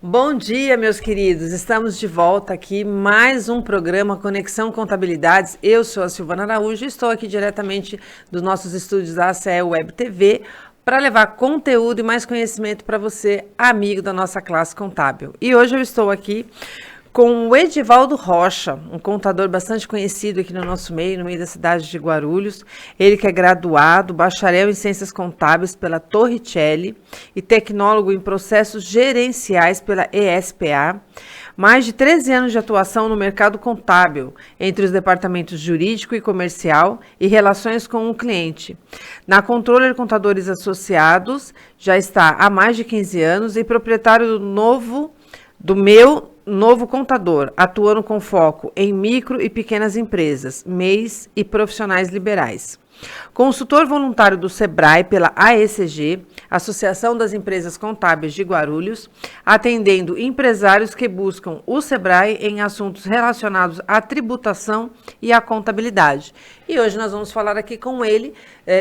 Bom dia, meus queridos. Estamos de volta aqui, mais um programa Conexão Contabilidades. Eu sou a Silvana Araújo e estou aqui diretamente dos nossos estúdios da ACE Web TV para levar conteúdo e mais conhecimento para você, amigo da nossa classe contábil. E hoje eu estou aqui com o Edivaldo Rocha, um contador bastante conhecido aqui no nosso meio, no meio da cidade de Guarulhos. Ele que é graduado, bacharel em Ciências Contábeis pela Torricelli e tecnólogo em Processos Gerenciais pela ESPA. Mais de 13 anos de atuação no mercado contábil, entre os departamentos jurídico e comercial e relações com o cliente. Na Controller Contadores Associados, já está há mais de 15 anos e proprietário do meu novo contador, atuando com foco em micro e pequenas empresas, MEIs e profissionais liberais. Consultor voluntário do SEBRAE pela AECG, Associação das Empresas Contábeis de Guarulhos, atendendo empresários que buscam o SEBRAE em assuntos relacionados à tributação e à contabilidade. E hoje nós vamos falar aqui com ele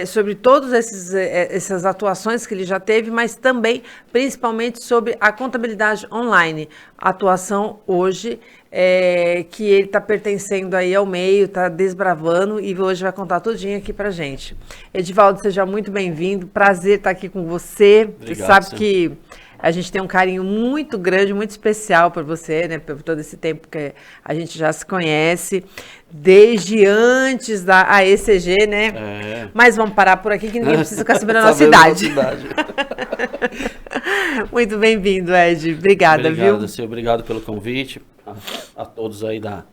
sobre todas essas atuações que ele já teve, mas também, principalmente, sobre a contabilidade online. A atuação hoje que ele está pertencendo aí ao meio, está desbravando e hoje vai contar tudinho aqui pra gente. Edivaldo, seja muito bem-vindo, prazer estar aqui com você. Obrigado, você sabe que a gente tem um carinho muito grande, muito especial por você, né, por todo esse tempo que a gente já se conhece, desde antes da AECG, né? Mas vamos parar por aqui que ninguém precisa ficar sabendo a nossa idade. Muito bem-vindo, Ed. Obrigada, viu? Obrigado, Silvio. Obrigado pelo convite. A todos aí da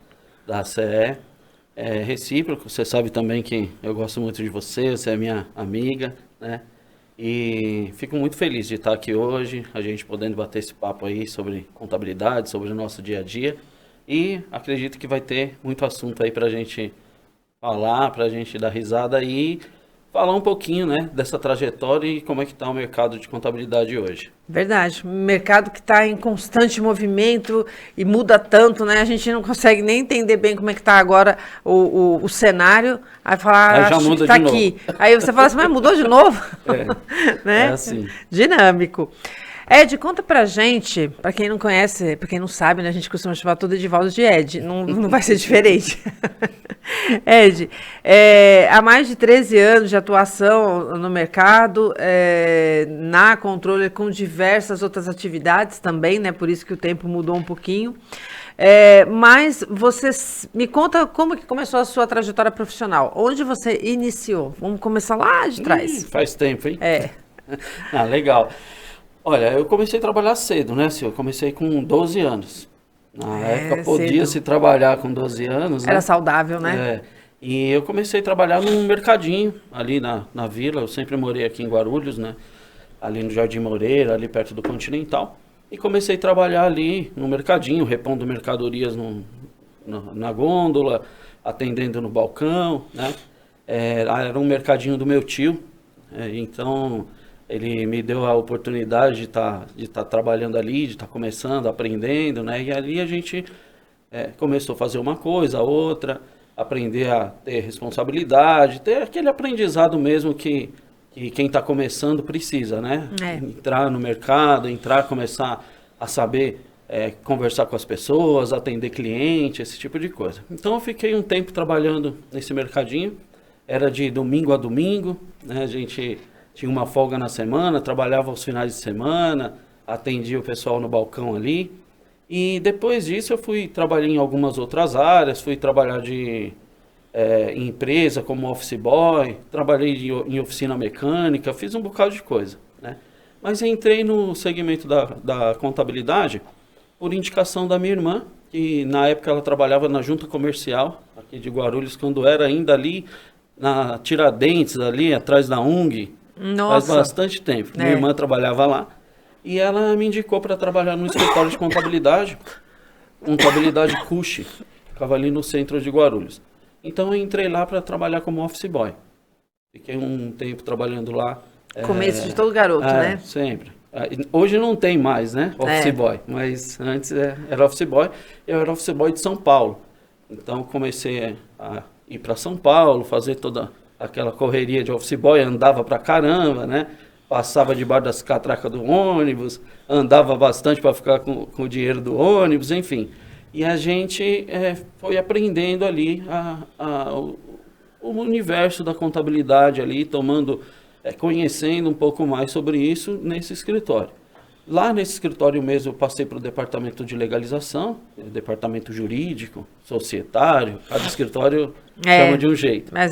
ACE. É recíproco, você sabe também que eu gosto muito de você é minha amiga, né? E fico muito feliz de estar aqui hoje, a gente podendo bater esse papo aí sobre contabilidade, sobre o nosso dia a dia. E acredito que vai ter muito assunto aí pra gente falar, pra gente dar risada e falar um pouquinho, né, dessa trajetória e como é que está o mercado de contabilidade hoje. Verdade, um mercado que está em constante movimento e muda tanto, né? A gente não consegue nem entender bem como é que está agora o cenário. Aí falar, já muda que está de aqui. Novo. Aí você fala assim, mas mudou de novo? Né? É assim. Dinâmico. Ed, conta pra gente, pra quem não conhece, pra quem não sabe, né, a gente costuma chamar todo Edivaldo de Ed, não vai ser diferente. Ed, há mais de 13 anos de atuação no mercado, na Controller, com diversas outras atividades também, né, por isso que o tempo mudou um pouquinho. Mas você me conta como que começou a sua trajetória profissional, onde você iniciou? Vamos começar lá de trás. Faz tempo, hein? Legal. Olha, eu comecei a trabalhar cedo, né, Silvio? Eu comecei com 12 anos. Na época podia-se trabalhar com 12 anos, né? Era saudável, né? E eu comecei a trabalhar num mercadinho ali na vila. Eu sempre morei aqui em Guarulhos, né? Ali no Jardim Moreira, ali perto do Continental. E comecei a trabalhar ali no mercadinho, repondo mercadorias na gôndola, atendendo no balcão, né? Era um mercadinho do meu tio, então ele me deu a oportunidade de estar trabalhando ali, de estar começando, aprendendo, né? E ali a gente começou a fazer uma coisa, outra, aprender a ter responsabilidade, ter aquele aprendizado mesmo que quem está começando precisa, né? Entrar no mercado, começar a saber conversar com as pessoas, atender cliente, esse tipo de coisa. Então eu fiquei um tempo trabalhando nesse mercadinho, era de domingo a domingo, né? A gente tinha uma folga na semana, trabalhava aos finais de semana, atendia o pessoal no balcão ali. E depois disso eu trabalhei em algumas outras áreas, fui trabalhar em empresa como office boy, trabalhei em oficina mecânica, fiz um bocado de coisa, né? Mas entrei no segmento da contabilidade por indicação da minha irmã, que na época ela trabalhava na junta comercial aqui de Guarulhos, quando era ainda ali na Tiradentes, ali atrás da UNG. Nossa. Faz bastante tempo. Minha irmã trabalhava lá e ela me indicou para trabalhar no escritório de contabilidade Cuxi, ficava ali no centro de Guarulhos. Então eu entrei lá para trabalhar como office boy. Fiquei um tempo trabalhando lá. Começo de todo garoto, né? Sempre. Hoje não tem mais, né? Office boy, mas antes era office boy. Eu era office boy de São Paulo. Então comecei a ir para São Paulo, fazer toda aquela correria de office boy, andava pra caramba, né? passava debaixo das catracas do ônibus, andava bastante para ficar com o dinheiro do ônibus, enfim. E a gente foi aprendendo ali o universo da contabilidade ali, conhecendo um pouco mais sobre isso nesse escritório. Lá nesse escritório mesmo eu passei para o departamento de legalização, departamento jurídico, societário, cada escritório chama de um jeito. Mas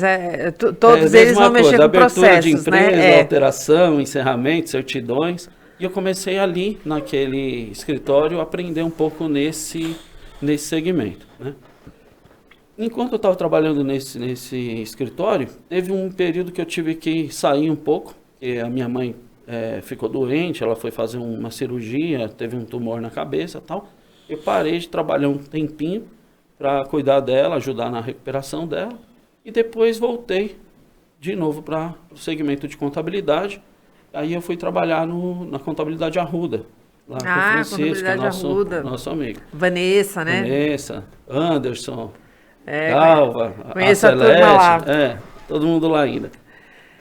todos eles vão mexer com processos, abertura de empresa, né? alteração, encerramento, certidões. E eu comecei ali, naquele escritório, a aprender um pouco nesse segmento, né? Enquanto eu estava trabalhando nesse escritório, teve um período que eu tive que sair um pouco, porque a minha mãe ficou doente, ela foi fazer uma cirurgia, teve um tumor na cabeça e tal. Eu parei de trabalhar um tempinho para cuidar dela, ajudar na recuperação dela, e depois voltei de novo para o segmento de contabilidade. Aí eu fui trabalhar na contabilidade Arruda, lá com o Francisco, nosso amigo. Vanessa, né? Vanessa, Anderson, Galva, conheço a turma lá. Todo mundo lá ainda.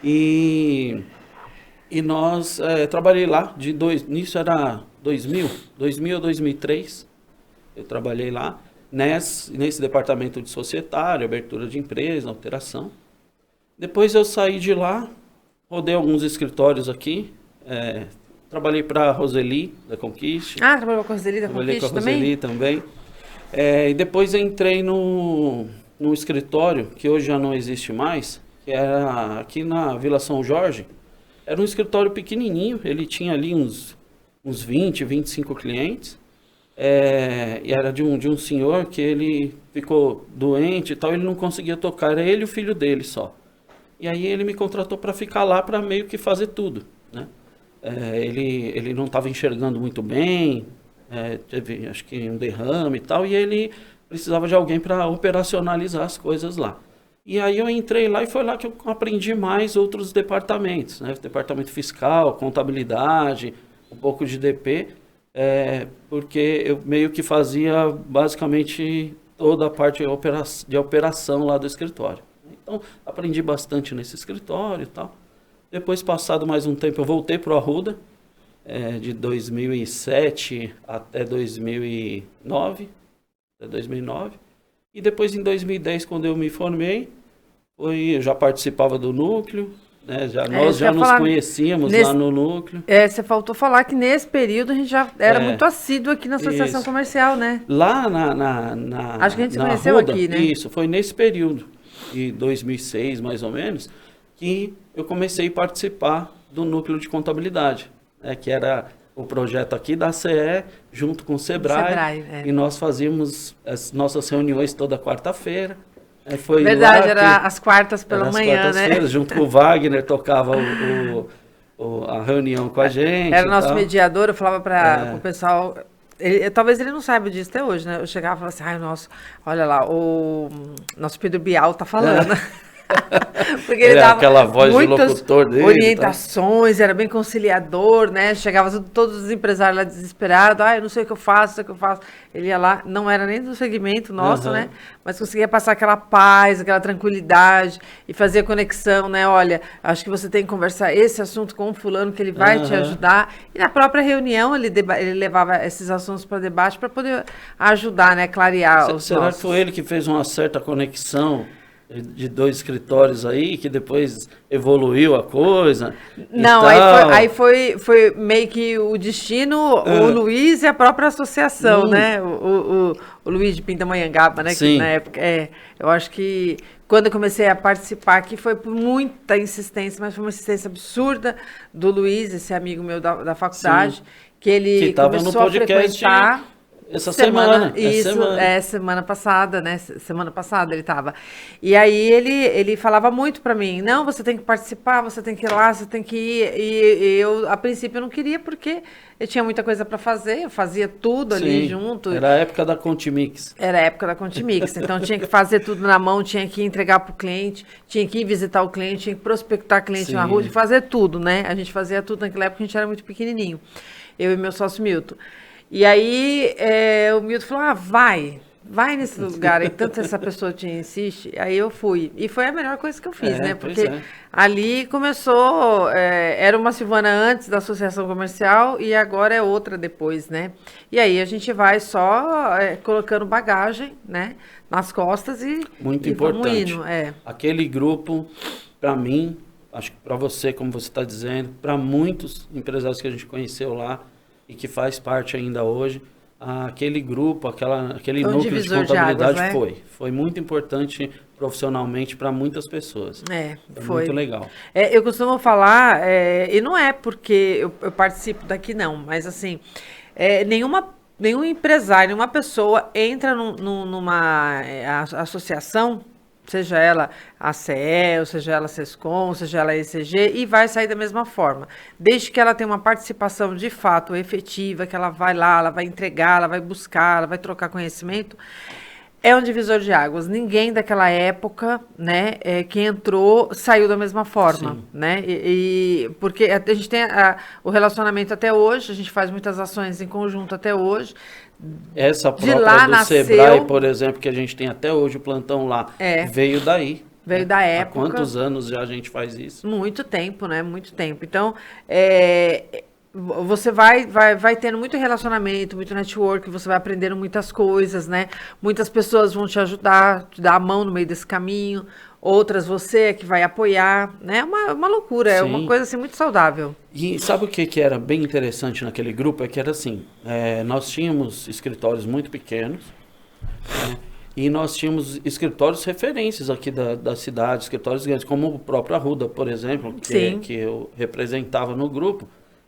E nós trabalhei lá, nisso era 2000 a 2003, eu trabalhei lá, nesse departamento de societário, abertura de empresa, alteração. Depois eu saí de lá, rodei alguns escritórios aqui, trabalhei para a Roseli, da Conquiste. Ah, trabalhou com a Roseli da Conquiste também? Trabalhei com a Roseli também. E depois eu entrei num escritório, que hoje já não existe mais, que era aqui na Vila São Jorge. Era um escritório pequenininho, ele tinha ali uns 20, 25 clientes. E era de um senhor que ele ficou doente e tal, ele não conseguia tocar, era ele e o filho dele só. E aí ele me contratou para ficar lá para meio que fazer tudo, né? Ele não estava enxergando muito bem, teve acho que um derrame e tal, e ele precisava de alguém para operacionalizar as coisas lá. E aí eu entrei lá e foi lá que eu aprendi mais outros departamentos, né? Departamento fiscal, contabilidade, um pouco de DP, porque eu meio que fazia basicamente toda a parte de operação lá do escritório. Então aprendi bastante nesse escritório e tal. Depois, passado mais um tempo, eu voltei para o Arruda, de 2007 até 2009. E depois, em 2010, quando eu me formei, eu já participava do núcleo, né? Nós já nos conhecíamos lá no núcleo. Você faltou falar que nesse período a gente já era muito assíduo aqui na Associação Comercial, né? Lá acho que a gente se conheceu Arruda, aqui, né? Isso, foi nesse período, de 2006, mais ou menos, que eu comecei a participar do núcleo de contabilidade, que era o projeto aqui da CE, junto com o Sebrae, e nós fazíamos as nossas reuniões toda quarta-feira. Foi verdade, era as quartas pela manhã, né? Junto com o Wagner, tocava a reunião com a gente. Era nosso mediador, eu falava para o pessoal... talvez ele não saiba disso até hoje, né? Eu chegava e falava assim, olha lá, o nosso Pedro Bial tá falando. Porque ele dava aquela voz de locutor dele, orientações, era bem conciliador, né? Chegava todos os empresários lá desesperados, eu não sei o que eu faço, Ele ia lá, não era nem do segmento nosso, né? Mas conseguia passar aquela paz, aquela tranquilidade e fazia conexão, né? Olha, acho que você tem que conversar esse assunto com o fulano que ele vai te ajudar. E na própria reunião ele levava esses assuntos para debate para poder ajudar, né? Clarear os Será que foi ele que fez uma certa conexão de dois escritórios aí, que depois evoluiu a coisa? Não, aí foi meio que o destino, o Luiz e a própria associação, né? O Luiz de Pindamonhangaba, né? Sim. Que na época, eu acho que quando eu comecei a participar aqui foi por muita insistência, mas foi uma insistência absurda do Luiz, esse amigo meu da faculdade, sim, que ele começou a frequentar... Essa semana. Isso, semana passada, né? Semana passada ele estava. E aí ele falava muito para mim, não, você tem que participar, você tem que ir lá, você tem que ir. E eu, a princípio, eu não queria, porque eu tinha muita coisa para fazer, eu fazia tudo ali junto. Era a época da Contimix. Era a época da Contimix, então tinha que fazer tudo na mão, tinha que entregar para o cliente, tinha que ir visitar o cliente, tinha que prospectar cliente na rua, fazer tudo, né? A gente fazia tudo naquela época, a gente era muito pequenininho, eu e meu sócio Milton. E aí o Milton falou, vai, vai nesse lugar, e tanto essa pessoa te insiste, aí eu fui. E foi a melhor coisa que eu fiz, né? Porque ali começou, era uma Silvana antes da associação comercial e agora é outra depois, né? E aí a gente vai só colocando bagagem, né? Nas costas muito e importante. Vamos indo, Aquele grupo, para mim, acho que para você, como você está dizendo, para muitos empresários que a gente conheceu lá e que faz parte ainda hoje, aquele grupo, aquele núcleo de contabilidade de águas, né? Foi muito importante profissionalmente para muitas pessoas. Foi muito legal. Eu costumo falar, e não é porque eu participo daqui não, mas assim, nenhum empresário, nenhuma pessoa entra numa associação, seja ela a CE, ou seja ela a Sescom, ou seja ela a ECG, e vai sair da mesma forma. Desde que ela tenha uma participação de fato efetiva, que ela vai lá, ela vai entregar, ela vai buscar, ela vai trocar conhecimento, é um divisor de águas. Ninguém daquela época, né, que entrou, saiu da mesma forma, sim, né? Porque a gente tem o relacionamento até hoje, a gente faz muitas ações em conjunto até hoje. Essa própria do Sebrae, por exemplo, que a gente tem até hoje o plantão lá, veio daí. Veio da época. Há quantos anos já a gente faz isso? Muito tempo, né? Muito tempo. Então, você vai tendo muito relacionamento, muito network, você vai aprendendo muitas coisas, né? Muitas pessoas vão te ajudar, te dar a mão no meio desse caminho, outras você é que vai apoiar, né? É uma loucura, sim, é uma coisa assim muito saudável. E sabe o que era bem interessante naquele grupo? É que era assim, nós tínhamos escritórios muito pequenos, né? E nós tínhamos escritórios referências aqui da cidade, escritórios grandes, como o próprio Arruda, por exemplo, que eu representava no grupo.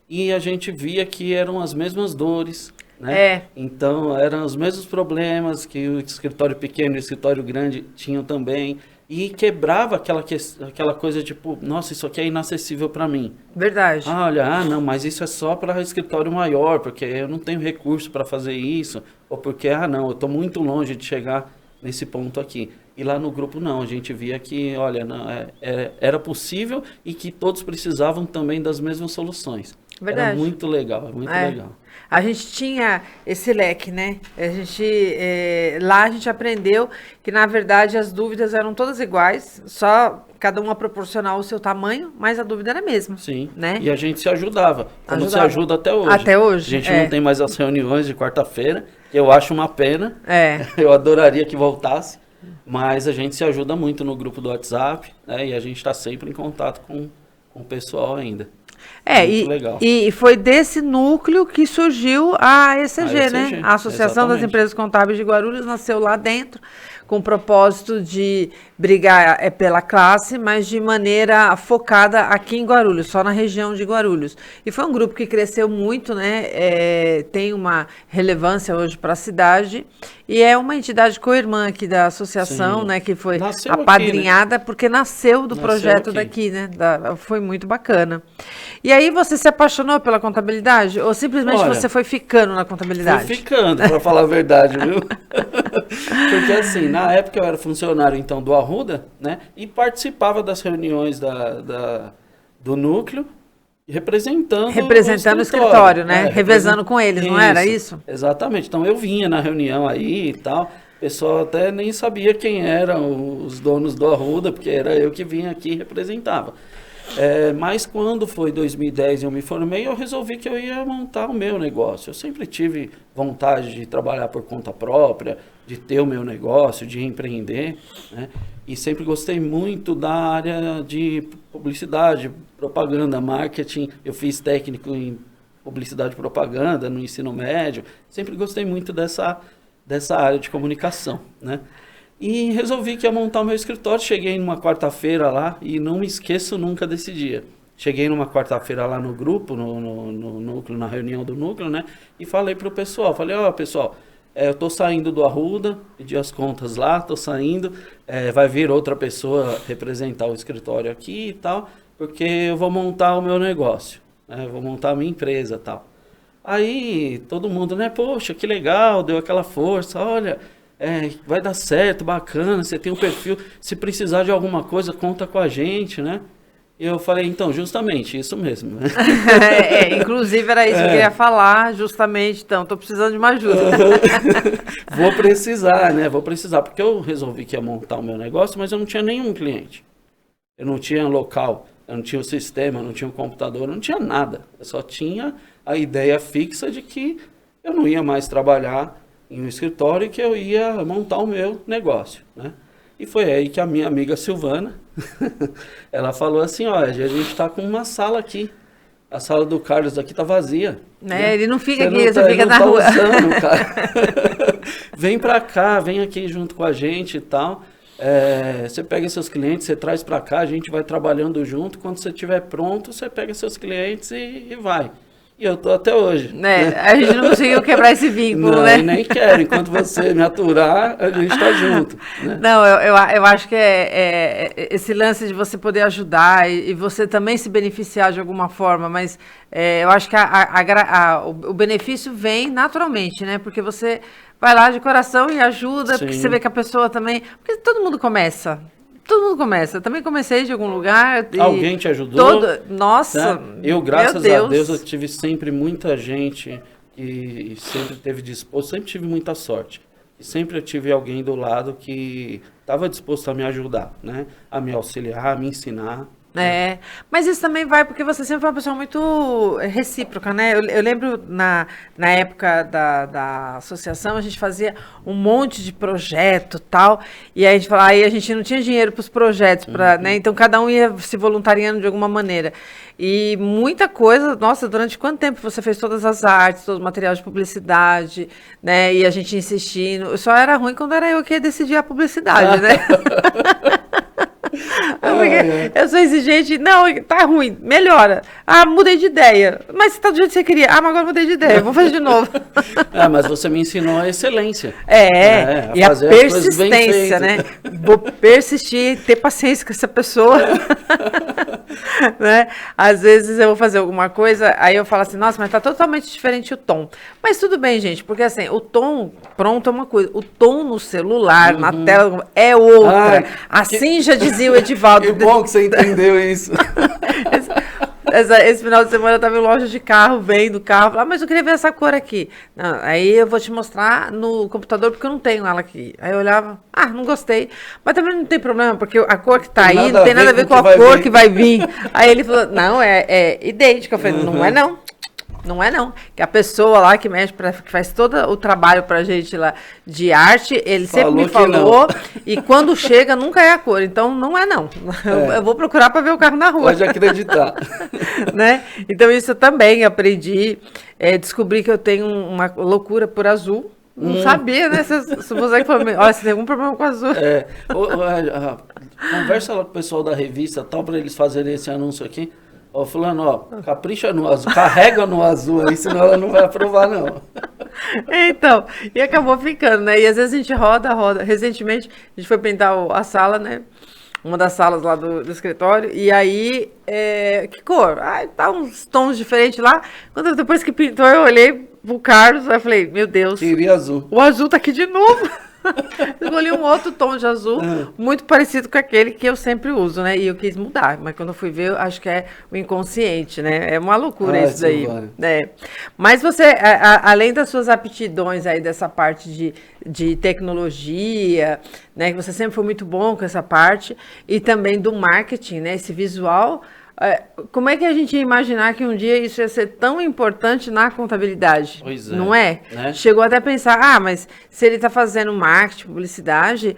E a gente via que eram as mesmas dores, né? Então, eram os mesmos problemas que o escritório pequeno e o escritório grande tinham também. E quebrava aquela coisa tipo, nossa, isso aqui é inacessível para mim. Verdade. Olha, não, mas isso é só para escritório maior, porque eu não tenho recurso para fazer isso. Ou porque, não, eu estou muito longe de chegar nesse ponto aqui. E lá no grupo não, a gente via que, olha, não, era possível e que todos precisavam também das mesmas soluções. Verdade. Era muito legal, muito legal. A gente tinha esse leque, né? Lá a gente aprendeu que, na verdade, as dúvidas eram todas iguais, só cada uma proporcional ao seu tamanho, mas a dúvida era a mesma. Sim, né? E a gente se ajudava, como se ajuda até hoje. Até hoje, a gente não tem mais as reuniões de quarta-feira, que eu acho uma pena, eu adoraria que voltasse, mas a gente se ajuda muito no grupo do WhatsApp, né? E a gente está sempre em contato com o pessoal ainda. Legal. E foi desse núcleo que surgiu a ECG, né? A Associação das Empresas Contábeis de Guarulhos nasceu lá dentro, com o propósito de brigar pela classe, mas de maneira focada aqui em Guarulhos, só na região de Guarulhos. E foi um grupo que cresceu muito, né? Tem uma relevância hoje para a cidade e é uma entidade co-irmã aqui da associação, sim, né? Que foi apadrinhada aqui, né? Porque nasceu do projeto aqui. Daqui, né? Foi muito bacana. E aí você se apaixonou pela contabilidade ou simplesmente você foi ficando na contabilidade? Fui ficando, para falar a verdade, viu? Porque assim, na época eu era funcionário então do Arruda, né? E participava das reuniões do núcleo, representando o escritório, né? Revezando com eles, não era isso? Exatamente. Então eu vinha na reunião aí e tal. O pessoal até nem sabia quem eram os donos do Arruda, porque era eu que vinha aqui e representava. Mas quando foi 2010 e eu me formei, eu resolvi que eu ia montar o meu negócio. Eu sempre tive vontade de trabalhar por conta própria, de ter o meu negócio, de empreender, né? E sempre gostei muito da área de publicidade, propaganda, marketing. Eu fiz técnico em publicidade e propaganda no ensino médio. Sempre gostei muito dessa área de comunicação, né? E resolvi que ia montar o meu escritório. Cheguei numa quarta-feira lá e não me esqueço nunca desse dia. Cheguei numa quarta-feira lá no grupo, no núcleo, na reunião do núcleo, né? E falei pro pessoal, pessoal, eu tô saindo do Arruda, pedi as contas lá, tô saindo, vai vir outra pessoa representar o escritório aqui e tal, porque eu vou montar o meu negócio, né? Vou montar a minha empresa e tal. Aí todo mundo, né? Poxa, que legal, deu aquela força, olha... vai dar certo, bacana, você tem um perfil, se precisar de alguma coisa, conta com a gente, né? E eu falei, então, justamente, isso mesmo. Inclusive era isso que eu queria falar, justamente, então, estou precisando de uma ajuda. Vou precisar, né? Vou precisar, porque eu resolvi que ia montar o meu negócio, mas eu não tinha nenhum cliente. Eu não tinha local, eu não tinha o sistema, eu não tinha o computador, eu não tinha nada. Eu só tinha a ideia fixa de que eu não ia mais trabalhar em um escritório e que eu ia montar o meu negócio, né? E foi aí que a minha amiga Silvana, ela falou assim, olha, a gente está com uma sala aqui. A sala do Carlos aqui tá vazia. Né? Ele não fica aqui, você fica na rua. Usando, cara. Vem pra cá, vem aqui junto com a gente e tal. Você pega seus clientes, você traz pra cá, a gente vai trabalhando junto. Quando você estiver pronto, você pega seus clientes e vai. E eu tô até hoje. Né? A gente não conseguiu quebrar esse vínculo, não, né? Nem quero. Enquanto você me aturar, a gente tá junto. Né? Não, eu acho que esse lance de você poder ajudar e você também se beneficiar de alguma forma, mas eu acho que o benefício vem naturalmente, né? Porque você vai lá de coração e ajuda, porque você vê que a pessoa também... Porque todo mundo começa. Eu também comecei de algum lugar. Alguém te ajudou? Nossa, né? Eu, graças a Deus, eu tive sempre muita gente que sempre teve disposto, sempre tive muita sorte. E sempre eu tive alguém do lado que estava disposto a me ajudar, né? A me auxiliar, a me ensinar. Mas isso também vai porque você sempre foi uma pessoa muito recíproca, né? Eu lembro na época da associação, a gente fazia um monte de projeto tal, e aí a gente não tinha dinheiro para os projetos, né? Então cada um ia se voluntariando de alguma maneira. E muita coisa, nossa, durante quanto tempo você fez todas as artes, todo o material de publicidade, né? E a gente insistindo. Só era ruim quando era eu que ia decidir a publicidade, né? Eu sou exigente, não, tá ruim, melhora. Ah, mudei de ideia. Mas tá do jeito que você queria. Ah, mas agora mudei de ideia, vou fazer de novo. Mas você me ensinou a excelência. E a persistência, né? Vou persistir, ter paciência com essa pessoa. Né? Às vezes eu vou fazer alguma coisa, aí eu falo assim, nossa, mas tá totalmente diferente o tom. Mas tudo bem, gente, porque assim, o tom, pronto, é uma coisa. O tom no celular, na tela, é outra. Assim já dizia o Edivaldo. Que bom que você entendeu isso. Esse final de semana eu estava em loja de carro, vendo o carro, mas eu queria ver essa cor aqui. Não, aí eu vou te mostrar no computador, porque eu não tenho ela aqui. Aí eu olhava, não gostei. Mas também não tem problema, porque a cor que está aí não tem nada a ver com a cor que vai vir. Aí ele falou, não, é idêntica. Eu falei, não é não. Não é não, que a pessoa lá que mexe, que faz todo o trabalho pra gente lá de arte, ele sempre me falou, e quando chega nunca é a cor, então não é não. Eu vou procurar para ver o carro na rua. Pode acreditar. Né? Então isso eu também aprendi, descobri que eu tenho uma loucura por azul. Não sabia, né? Se você que falou, olha, você tem algum problema com azul. Conversa lá com o pessoal da revista, tal, para eles fazerem esse anúncio aqui. Fulano, capricha no azul, carrega no azul aí, senão ela não vai aprovar, não. Então, e acabou ficando, né? E às vezes a gente roda. Recentemente, a gente foi pintar a sala, né? Uma das salas lá do escritório, e aí, que cor? Tá uns tons diferentes lá. Depois que pintou, eu olhei pro Carlos, aí eu falei, meu Deus. Queria azul. O azul tá aqui de novo. Escolhi um outro tom de azul, muito parecido com aquele que eu sempre uso, né? E eu quis mudar, mas quando eu fui ver, eu acho que é o inconsciente, né? É uma loucura isso daí. Né? Mas você, além das suas aptidões aí dessa parte de tecnologia, né? Que você sempre foi muito bom com essa parte, e também do marketing, né? Esse visual. Como é que a gente ia imaginar que um dia isso ia ser tão importante na contabilidade? Pois é. Não é? Né? Chegou até a pensar, mas se ele está fazendo marketing, publicidade,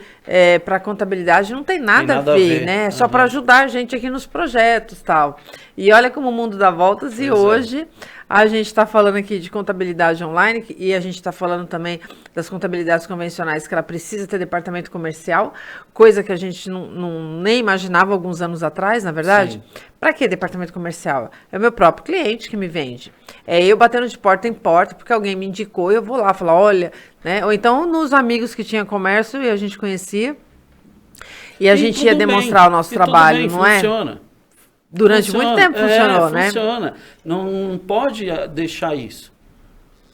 para contabilidade não tem nada a ver, né? Só para ajudar a gente aqui nos projetos e tal. E olha como o mundo dá voltas, e hoje a gente está falando aqui de contabilidade online, e a gente está falando também das contabilidades convencionais, que ela precisa ter departamento comercial, coisa que a gente nem imaginava alguns anos atrás, na verdade. Para que departamento comercial? É o meu próprio cliente que me vende. É eu batendo de porta em porta, porque alguém me indicou, e eu vou lá falar, olha, né? Ou então nos amigos que tinha comércio e a gente conhecia, e a gente ia demonstrar o nosso trabalho, não é? Funciona. Durante muito tempo funcionou, né? Funciona. Não pode deixar isso.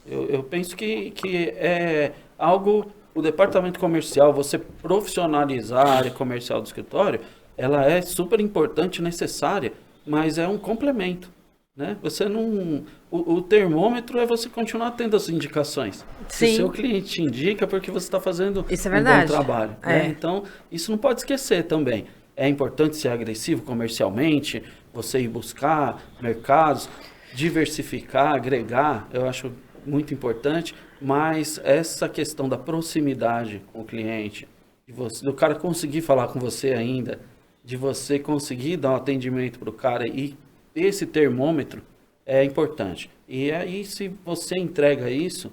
Eu penso que é algo, o departamento comercial, você profissionalizar a área comercial do escritório, ela é super importante, necessária, mas é um complemento, né? Você não... O termômetro é você continuar tendo as indicações. Sim. Se o seu cliente te indica, porque você está fazendo Isso é um verdade. bom trabalho. Né? Então, isso não pode esquecer também. É importante ser agressivo comercialmente, você ir buscar mercados, diversificar, agregar, eu acho muito importante, mas essa questão da proximidade com o cliente, do cara conseguir falar com você ainda, de você conseguir dar um atendimento para o cara e esse termômetro é importante. E aí, se você entrega isso,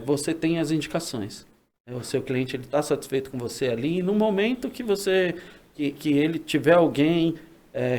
você tem as indicações. O seu cliente está satisfeito com você ali, e no momento que você, que ele tiver alguém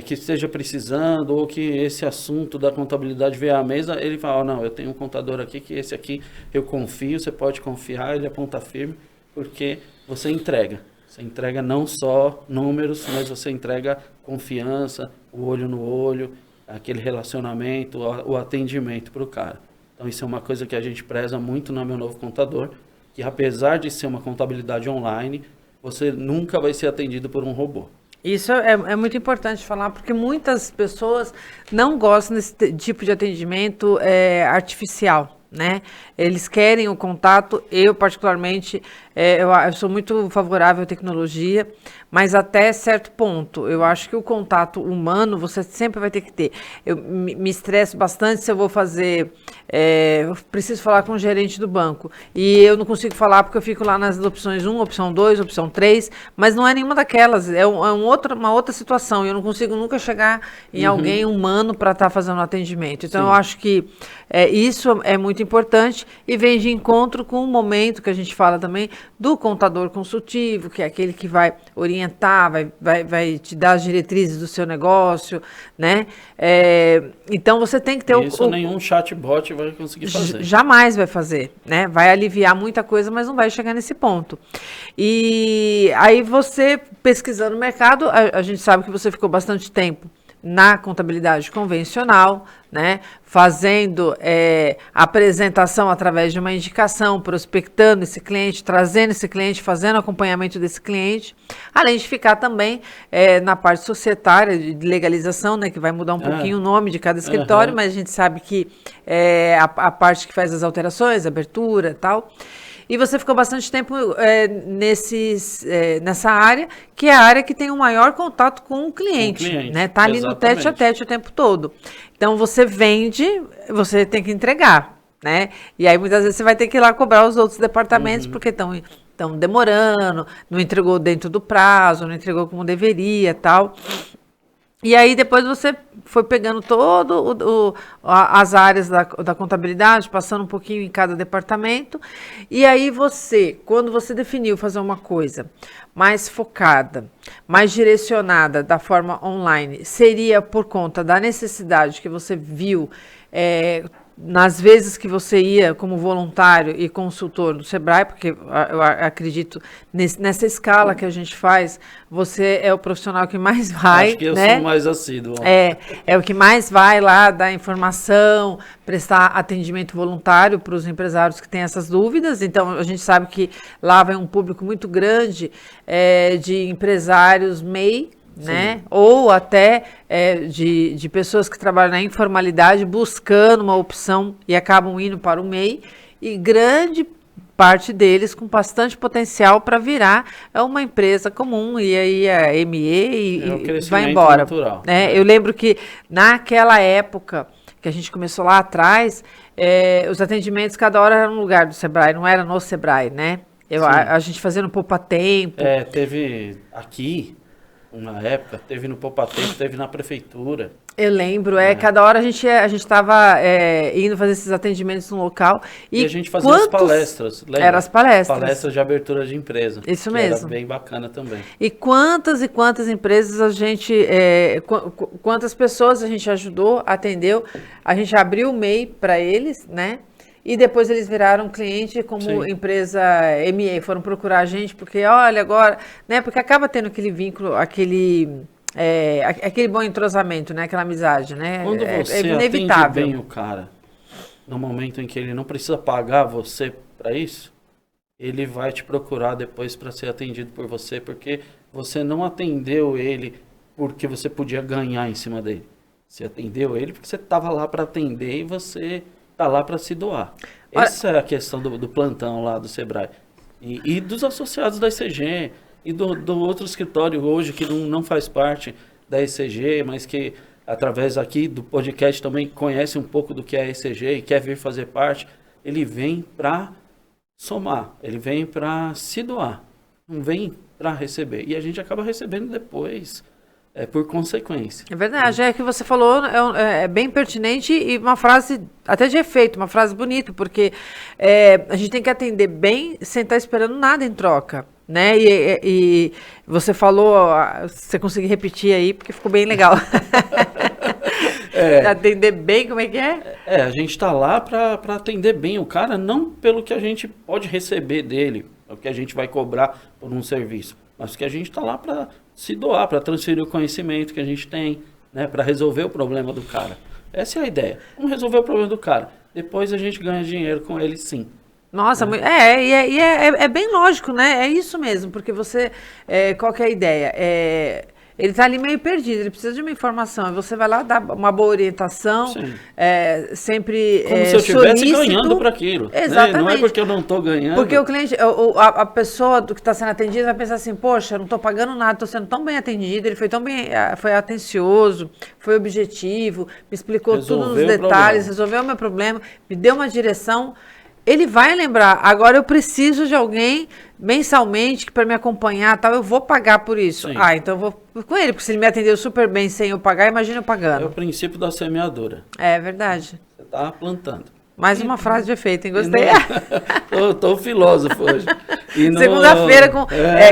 que esteja precisando, ou que esse assunto da contabilidade vier à mesa, ele fala, não, eu tenho um contador aqui, que esse aqui eu confio, você pode confiar, ele aponta firme, porque você entrega. Você entrega não só números, mas você entrega confiança, o olho no olho, aquele relacionamento, o atendimento para o cara. Então isso é uma coisa que a gente preza muito no Meu Novo Contador, que apesar de ser uma contabilidade online, você nunca vai ser atendido por um robô. Isso é muito importante falar, porque muitas pessoas não gostam desse tipo de atendimento artificial, né? Eles querem o contato. Eu, particularmente, eu sou muito favorável à tecnologia, mas até certo ponto. Eu acho que o contato humano você sempre vai ter que ter. Eu me estresso bastante se eu vou fazer... eu preciso falar com o gerente do banco e eu não consigo falar porque eu fico lá nas opções 1, opção 2, opção 3, mas não é nenhuma daquelas, uma outra situação, e eu não consigo nunca chegar em alguém humano para estar fazendo um atendimento. Então, eu acho que isso é muito importante e vem de encontro com o momento que a gente fala também do contador consultivo, que é aquele que vai orientar, vai te dar as diretrizes do seu negócio, né? Então, você tem que ter isso nenhum chatbot vai conseguir fazer. Jamais vai fazer, né? Vai aliviar muita coisa, mas não vai chegar nesse ponto. E aí você, pesquisando o mercado, a gente sabe que você ficou bastante tempo na contabilidade convencional, né? Fazendo apresentação através de uma indicação, prospectando esse cliente, trazendo esse cliente, fazendo acompanhamento desse cliente, além de ficar também na parte societária de legalização, né? Que vai mudar um pouquinho o nome de cada escritório, mas a gente sabe que a parte que faz as alterações, abertura e tal. E você ficou bastante tempo nessa área, que é a área que tem o maior contato com o cliente, né? Tá ali no tete a tete o tempo todo. Então, você vende, você tem que entregar, né? E aí, muitas vezes, você vai ter que ir lá cobrar os outros departamentos, porque estão demorando, não entregou dentro do prazo, não entregou como deveria, tal. E aí, depois você foi pegando todo as áreas da contabilidade, passando um pouquinho em cada departamento. E aí quando você definiu fazer uma coisa mais focada, mais direcionada da forma online, seria por conta da necessidade que você viu nas vezes que você ia como voluntário e consultor do Sebrae, porque eu acredito nessa escala que a gente faz, você é o profissional que mais vai. Acho que eu sou mais assíduo. É o que mais vai lá dar informação, prestar atendimento voluntário para os empresários que têm essas dúvidas. Então, a gente sabe que lá vai um público muito grande de empresários MEI, né? Ou até de pessoas que trabalham na informalidade buscando uma opção e acabam indo para o MEI, e grande parte deles com bastante potencial para virar uma empresa comum, e aí a ME e vai embora. Natural, Eu lembro que naquela época que a gente começou lá atrás, os atendimentos cada hora era no lugar do Sebrae, não era no Sebrae, né? A gente fazia no Poupa Tempo. Teve aqui... Na época, teve no Poupa Tempo, teve na prefeitura. Eu lembro, cada hora a gente estava indo fazer esses atendimentos no local. E a gente fazia as palestras, lembra? Eram as palestras. Palestras de abertura de empresa. Isso mesmo. Era bem bacana também. E quantas empresas a gente, quantas pessoas a gente ajudou, atendeu, a gente abriu o MEI para eles, né? E depois eles viraram cliente como empresa ME, foram procurar a gente, porque olha agora, né? Porque acaba tendo aquele vínculo, aquele bom entrosamento, né? Aquela amizade, né? Quando você atende bem o cara, no momento em que ele não precisa pagar você para isso, ele vai te procurar depois para ser atendido por você, porque você não atendeu ele porque você podia ganhar em cima dele. Você atendeu ele porque você estava lá para atender e você está lá para se doar. Essa é a questão do plantão lá do Sebrae. E dos associados da ECG, e do outro escritório hoje que não faz parte da ECG, mas que através aqui do podcast também conhece um pouco do que é a ECG e quer vir fazer parte. Ele vem para somar, ele vem para se doar, não vem para receber. E a gente acaba recebendo depois, por consequência. É verdade, é que você falou, é bem pertinente e uma frase até de efeito, uma frase bonita, porque a gente tem que atender bem sem estar esperando nada em troca, né? E você falou, você conseguiu repetir aí, porque ficou bem legal. Atender bem, como é que é? A gente está lá para atender bem o cara, não pelo que a gente pode receber dele, o que a gente vai cobrar por um serviço, mas que a gente está lá para se doar, para transferir o conhecimento que a gente tem, né, para resolver o problema do cara. Essa é a ideia. Vamos resolver o problema do cara. Depois a gente ganha dinheiro com ele, sim. Nossa, é bem lógico, né? É isso mesmo, porque você, qual que é a ideia? Ele está ali meio perdido, ele precisa de uma informação, e você vai lá dar uma boa orientação, sempre como se eu estivesse solícito. Ganhando para aquilo. Exatamente. Né? Não é porque eu não estou ganhando. Porque o cliente, a pessoa que está sendo atendida vai pensar assim, poxa, eu não estou pagando nada, estou sendo tão bem atendido, ele foi atencioso, foi objetivo, me explicou tudo nos detalhes, resolveu o meu problema, me deu uma direção. Ele vai lembrar, agora eu preciso de alguém mensalmente para me acompanhar, tal, eu vou pagar por isso. Sim. Então eu vou com ele, porque se ele me atendeu super bem sem eu pagar, imagina eu pagando. É o princípio da semeadura. É verdade. Você está plantando. Mais uma frase de efeito, hein? Gostei. Tô filósofo hoje. Segunda-feira com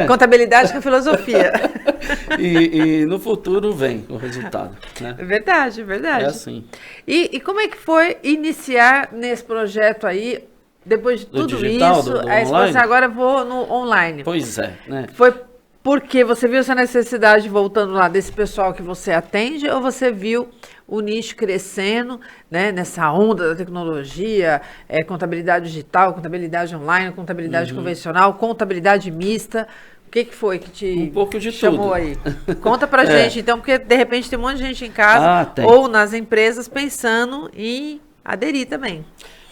contabilidade com filosofia. E no futuro vem o resultado. Né? Verdade. É assim. E como é que foi iniciar nesse projeto aí? Depois de tudo digital, isso, do online? Agora eu vou no online. Pois é, né? Foi porque você viu essa necessidade, voltando lá, desse pessoal que você atende, ou você viu o nicho crescendo, né, nessa onda da tecnologia, contabilidade digital, contabilidade online, contabilidade convencional, contabilidade mista? O que foi que te chamou tudo aí? Conta pra gente, então, porque de repente tem um monte de gente em casa ou nas empresas pensando em aderir também.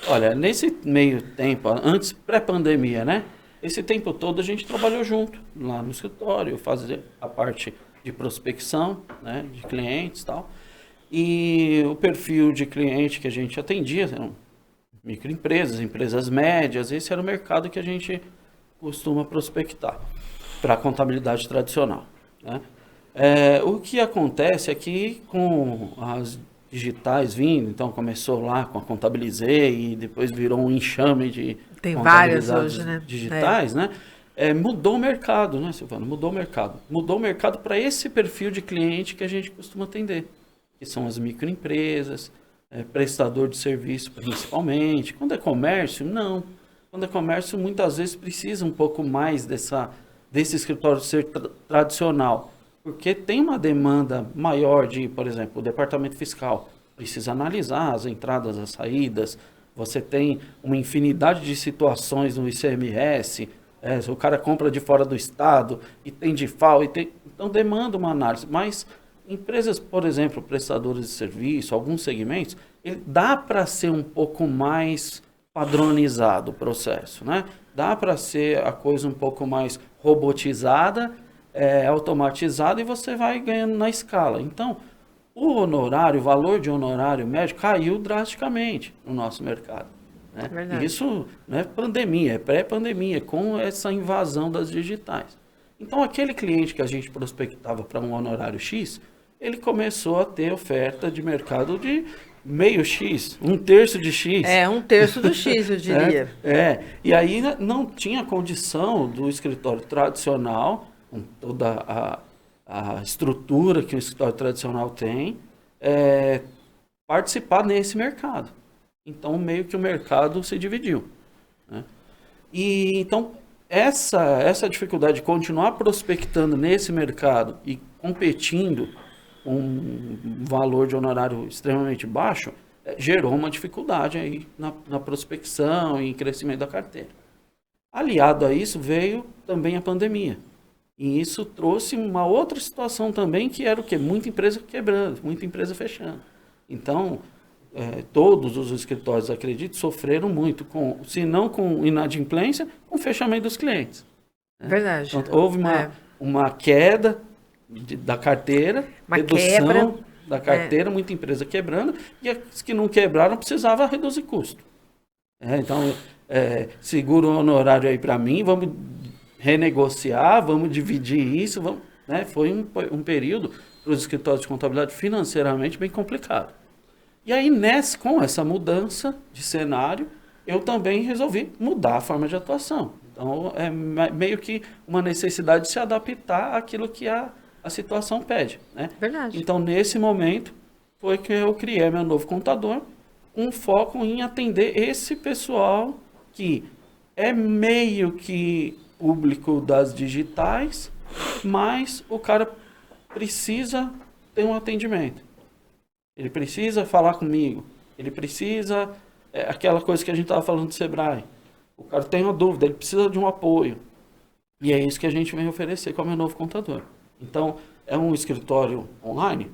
Olha, nesse meio tempo, antes pré-pandemia, né? Esse tempo todo a gente trabalhou junto lá no escritório, fazia a parte de prospecção, né, de clientes e tal. E o perfil de cliente que a gente atendia eram microempresas, empresas médias, esse era o mercado que a gente costuma prospectar para a contabilidade tradicional. Né? O que acontece é que com as digitais vindo, então começou lá com a Contabilizei e depois virou um enxame de tem várias hoje, né? Digitais, né? Mudou o mercado, né, Silvana? Mudou o mercado. Mudou o mercado para esse perfil de cliente que a gente costuma atender, que são as microempresas, prestador de serviço principalmente. Quando é comércio, não. Quando é comércio, muitas vezes precisa um pouco mais desse escritório ser tradicional, porque tem uma demanda maior de, por exemplo, o departamento fiscal precisa analisar as entradas, as saídas, você tem uma infinidade de situações no ICMS, o cara compra de fora do estado e tem DIFAL, então demanda uma análise, mas empresas, por exemplo, prestadores de serviço, alguns segmentos, dá para ser um pouco mais padronizado o processo, né? Dá para ser a coisa um pouco mais robotizada, automatizada, e você vai ganhando na escala. Então, o honorário, o valor de honorário médio caiu drasticamente no nosso mercado. Né? Isso não é pandemia, é pré-pandemia, com essa invasão das digitais. Então, aquele cliente que a gente prospectava para um honorário X, ele começou a ter oferta de mercado de meio X, um terço de X. Um terço do X, eu diria. E aí não tinha condição do escritório tradicional, com toda a estrutura que o escritório tradicional tem, participar nesse mercado. Então, meio que o mercado se dividiu. Né? E, então, essa dificuldade de continuar prospectando nesse mercado e competindo com um valor de honorário extremamente baixo, gerou uma dificuldade aí na prospecção e crescimento da carteira. Aliado a isso, veio também a pandemia. E isso trouxe uma outra situação também, que era o quê? Muita empresa quebrando, muita empresa fechando. Então, todos os escritórios, acredito, sofreram muito, se não com inadimplência, com o fechamento dos clientes. Né? Verdade. Então, houve uma queda da carteira, redução da carteira, muita empresa quebrando, e as que não quebraram precisavam reduzir custo. Então, segura o honorário aí para mim, vamos renegociar, vamos dividir isso, né? Foi um período para os escritórios de contabilidade financeiramente bem complicado. E aí, com essa mudança de cenário, eu também resolvi mudar a forma de atuação. Então, é meio que uma necessidade de se adaptar àquilo que a situação pede. Né? Verdade. Então, nesse momento, foi que eu criei meu novo contador, com foco em atender esse pessoal que é meio que público das digitais, mas o cara precisa ter um atendimento. Ele precisa falar comigo. Ele precisa... aquela coisa que a gente estava falando do Sebrae. O cara tem uma dúvida, ele precisa de um apoio. E é isso que a gente vem oferecer como meu novo contador. Então, é um escritório online?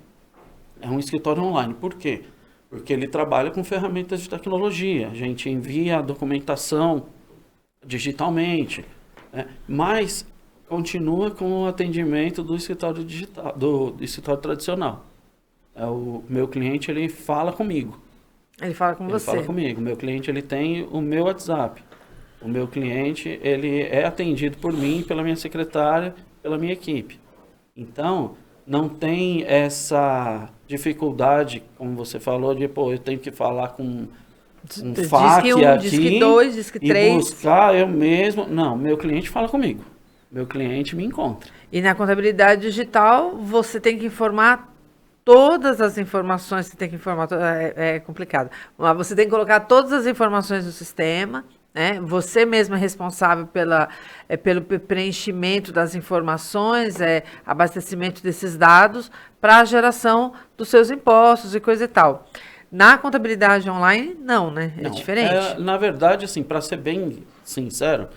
É um escritório online. Por quê? Porque ele trabalha com ferramentas de tecnologia. A gente envia a documentação digitalmente, né? Mas continua com o atendimento do escritório digital, do escritório tradicional. O meu cliente, ele fala comigo. Ele fala com você. Ele fala comigo. O meu cliente, ele tem o meu WhatsApp. O meu cliente, ele é atendido por mim, pela minha secretária, pela minha equipe. Então, não tem essa dificuldade, como você falou, de, eu tenho que falar com um FAQ aqui, disque 2, disque 3. E buscar eu mesmo. Não, meu cliente fala comigo. Meu cliente me encontra. E na contabilidade digital, você tem que informar todas as informações, você tem que informar, é complicado. Você tem que colocar todas as informações no sistema, né? Você mesmo é responsável pelo preenchimento das informações, abastecimento desses dados para a geração dos seus impostos e coisa e tal. Na contabilidade online, não, né? É diferente. Na verdade, assim, para ser bem sincero,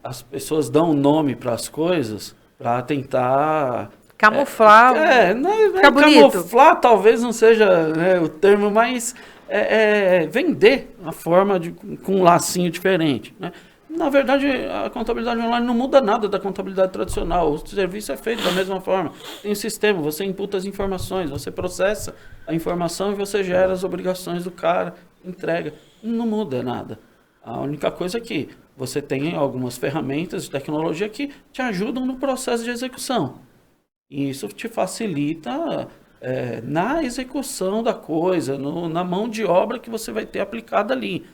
as pessoas dão nome para as coisas para tentar... Camuflar. Camuflar talvez não seja, né, o termo, mas vender a forma com um lacinho diferente. Né? Na verdade, a contabilidade online não muda nada da contabilidade tradicional. O serviço é feito da mesma forma. Tem um sistema, você imputa as informações, você processa a informação e você gera as obrigações do cara, entrega. Não muda nada. A única coisa é que você tem algumas ferramentas de tecnologia que te ajudam no processo de execução. E isso te facilita na execução da coisa, na mão de obra que você vai ter aplicada ali.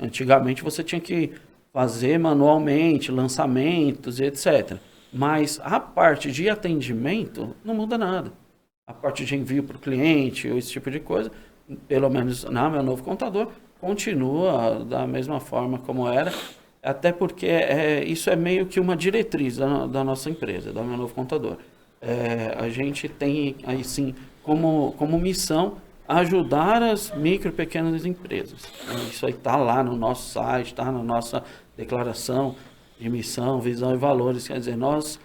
Antigamente você tinha que fazer manualmente, lançamentos e etc. Mas a parte de atendimento não muda nada. A parte de envio para o cliente, ou esse tipo de coisa, pelo menos na meu novo contador, continua da mesma forma como era. Até porque isso é meio que uma diretriz da nossa empresa, da meu novo contador. A gente tem, aí sim, como missão, ajudar as micro e pequenas empresas. Isso aí está lá no nosso site, está na nossa declaração de missão, visão e valores. Quer dizer, nós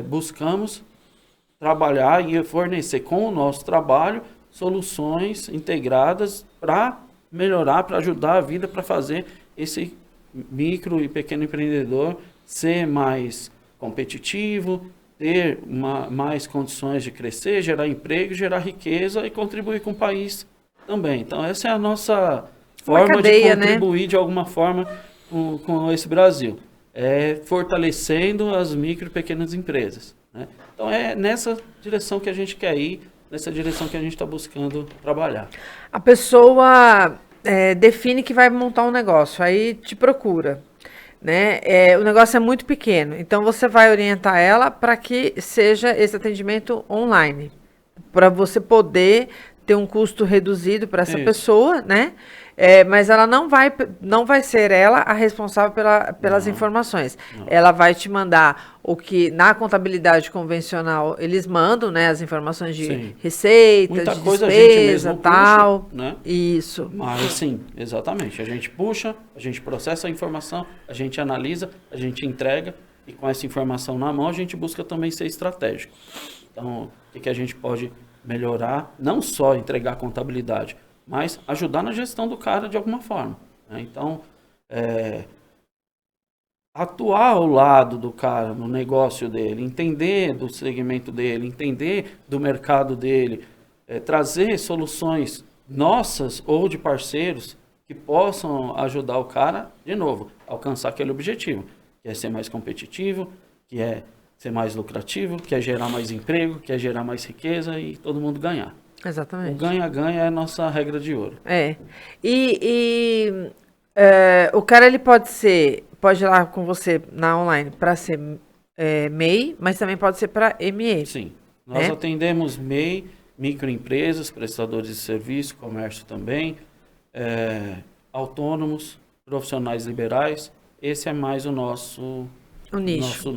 buscamos trabalhar e fornecer com o nosso trabalho soluções integradas para melhorar, para ajudar a vida, para fazer esse micro e pequeno empreendedor ser mais competitivo, ter mais condições de crescer, gerar emprego, gerar riqueza e contribuir com o país também. Então, essa é a nossa forma de contribuir, né, de alguma forma com esse Brasil. Fortalecendo as micro e pequenas empresas. Né? Então, é nessa direção que a gente quer ir, nessa direção que a gente está buscando trabalhar. A pessoa define que vai montar um negócio, aí te procura. Né? O negócio é muito pequeno, então você vai orientar ela para que seja esse atendimento online, para você poder ter um custo reduzido para essa pessoa, né? Mas ela não vai ser ela a responsável pelas informações. Não. Ela vai te mandar o que na contabilidade convencional eles mandam, né? As informações de receita, muita de coisa despesa, a gente mesmo tal. Puxa, né? Isso. Mas sim, exatamente. A gente puxa, a gente processa a informação, a gente analisa, a gente entrega E com essa informação na mão, a gente busca também ser estratégico. Então, o que a gente pode melhorar? Não só entregar contabilidade, mas ajudar na gestão do cara de alguma forma, né? Então, atuar ao lado do cara no negócio dele, entender do segmento dele, entender do mercado dele, trazer soluções nossas ou de parceiros que possam ajudar o cara, de novo, a alcançar aquele objetivo, que é ser mais competitivo, que é ser mais lucrativo, que é gerar mais emprego, que é gerar mais riqueza e todo mundo ganhar. Exatamente. O ganha-ganha é a nossa regra de ouro. O cara ele pode ir lá com você na online para ser MEI, mas também pode ser para ME. Sim, nós atendemos MEI, microempresas, prestadores de serviço, comércio também, autônomos, profissionais liberais. Esse é mais o nosso nicho.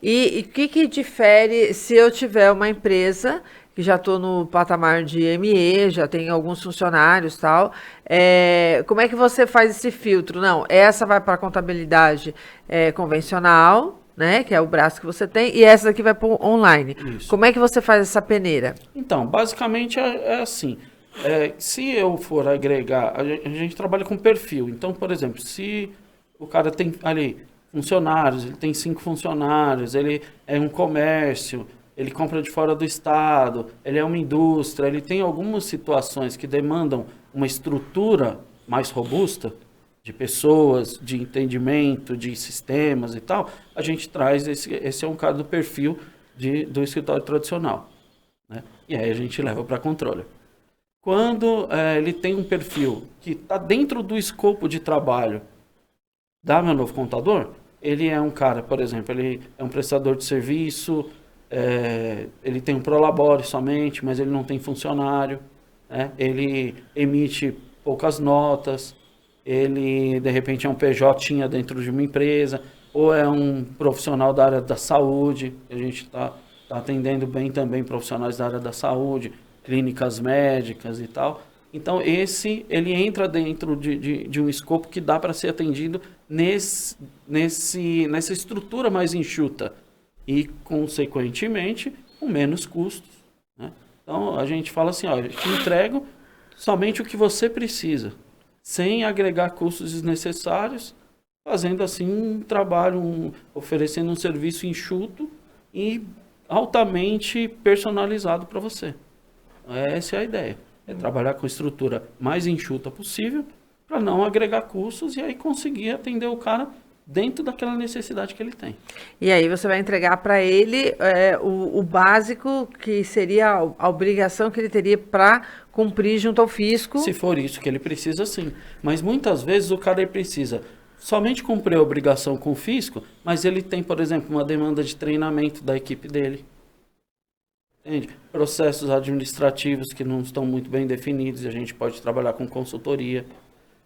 E o que difere se eu tiver uma empresa que já estou no patamar de ME, já tenho alguns funcionários e tal, como é que você faz esse filtro? Não, essa vai para a contabilidade convencional, né, que é o braço que você tem, e essa aqui vai para o online. Isso. Como é que você faz essa peneira? Então, basicamente é assim. Se eu for agregar, a gente trabalha com perfil. Então, por exemplo, se o cara tem ali funcionários, ele tem 5 funcionários, ele é um comércio, ele compra de fora do estado, ele é uma indústria, ele tem algumas situações que demandam uma estrutura mais robusta, de pessoas, de entendimento, de sistemas e tal, a gente traz esse é um caso do perfil do escritório tradicional, né? E aí a gente leva para controle. Quando ele tem um perfil que está dentro do escopo de trabalho da Meu Novo Contador, ele é um cara, por exemplo, ele é um prestador de serviço, ele tem um prolabore somente, mas ele não tem funcionário, né? Ele emite poucas notas, ele de repente é um PJ dentro de uma empresa, ou é um profissional da área da saúde, a gente está atendendo bem também profissionais da área da saúde, clínicas médicas e tal. Então, ele entra dentro de um escopo que dá para ser atendido nessa estrutura mais enxuta e, consequentemente, com menos custos, né? Então, a gente fala assim, eu te entrego somente o que você precisa, sem agregar custos desnecessários, fazendo assim um trabalho, oferecendo um serviço enxuto e altamente personalizado para você. Essa é a ideia. É trabalhar com a estrutura mais enxuta possível para não agregar custos e aí conseguir atender o cara dentro daquela necessidade que ele tem. E aí você vai entregar para ele o básico, que seria a obrigação que ele teria para cumprir junto ao fisco. Se for isso que ele precisa, sim. Mas muitas vezes o cara precisa somente cumprir a obrigação com o fisco, mas ele tem, por exemplo, uma demanda de treinamento da equipe dele. Entende? Processos administrativos que não estão muito bem definidos, e a gente pode trabalhar com consultoria.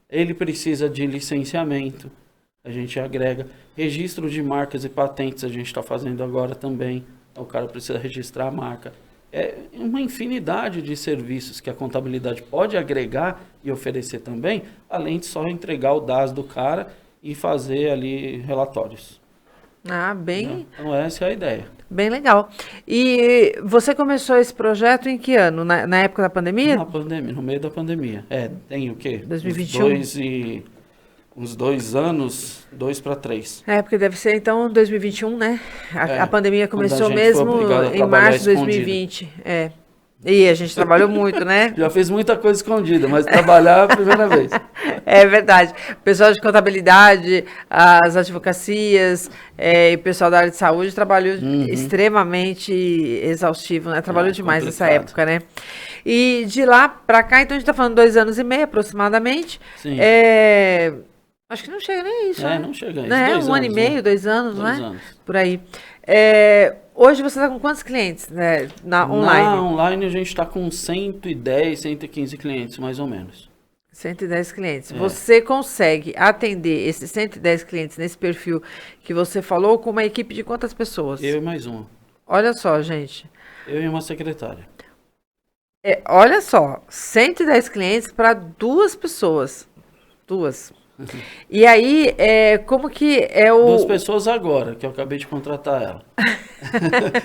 Ele precisa de licenciamento, a gente agrega. Registro de marcas e patentes a gente está fazendo agora também. O cara precisa registrar a marca. É uma infinidade de serviços que a contabilidade pode agregar e oferecer também, além de só entregar o DAS do cara e fazer ali relatórios. Bem... Então essa é a ideia. Bem legal. E você começou esse projeto em que ano? Na época da pandemia? Na pandemia, no meio da pandemia. Tem o quê? 2021. Uns 2 anos, 2 para 3. Porque deve ser então 2021, né? A pandemia começou mesmo em março de 2020. E a gente trabalhou muito, né? Já fez muita coisa escondida, mas trabalhar é a primeira vez. É verdade. O pessoal de contabilidade, as advocacias e o pessoal da área de saúde trabalhou extremamente exaustivo, né? Trabalhou demais nessa época, né? E de lá para cá, então a gente está falando 2 anos e meio aproximadamente. Sim. Acho que não chega nem isso, né? Não chega isso. Né? 1 ano e meio, 2 anos, não é? 2 anos. Por aí. Hoje você está com quantos clientes, né, online? Na online a gente está com 110, 115 clientes, mais ou menos. 110 clientes. Você consegue atender esses 110 clientes nesse perfil que você falou com uma equipe de quantas pessoas? Eu e mais uma. Olha só, gente. Eu e uma secretária. Olha só, 110 clientes para 2 pessoas. 2. E aí, como que é o... 2 pessoas agora, que eu acabei de contratar ela.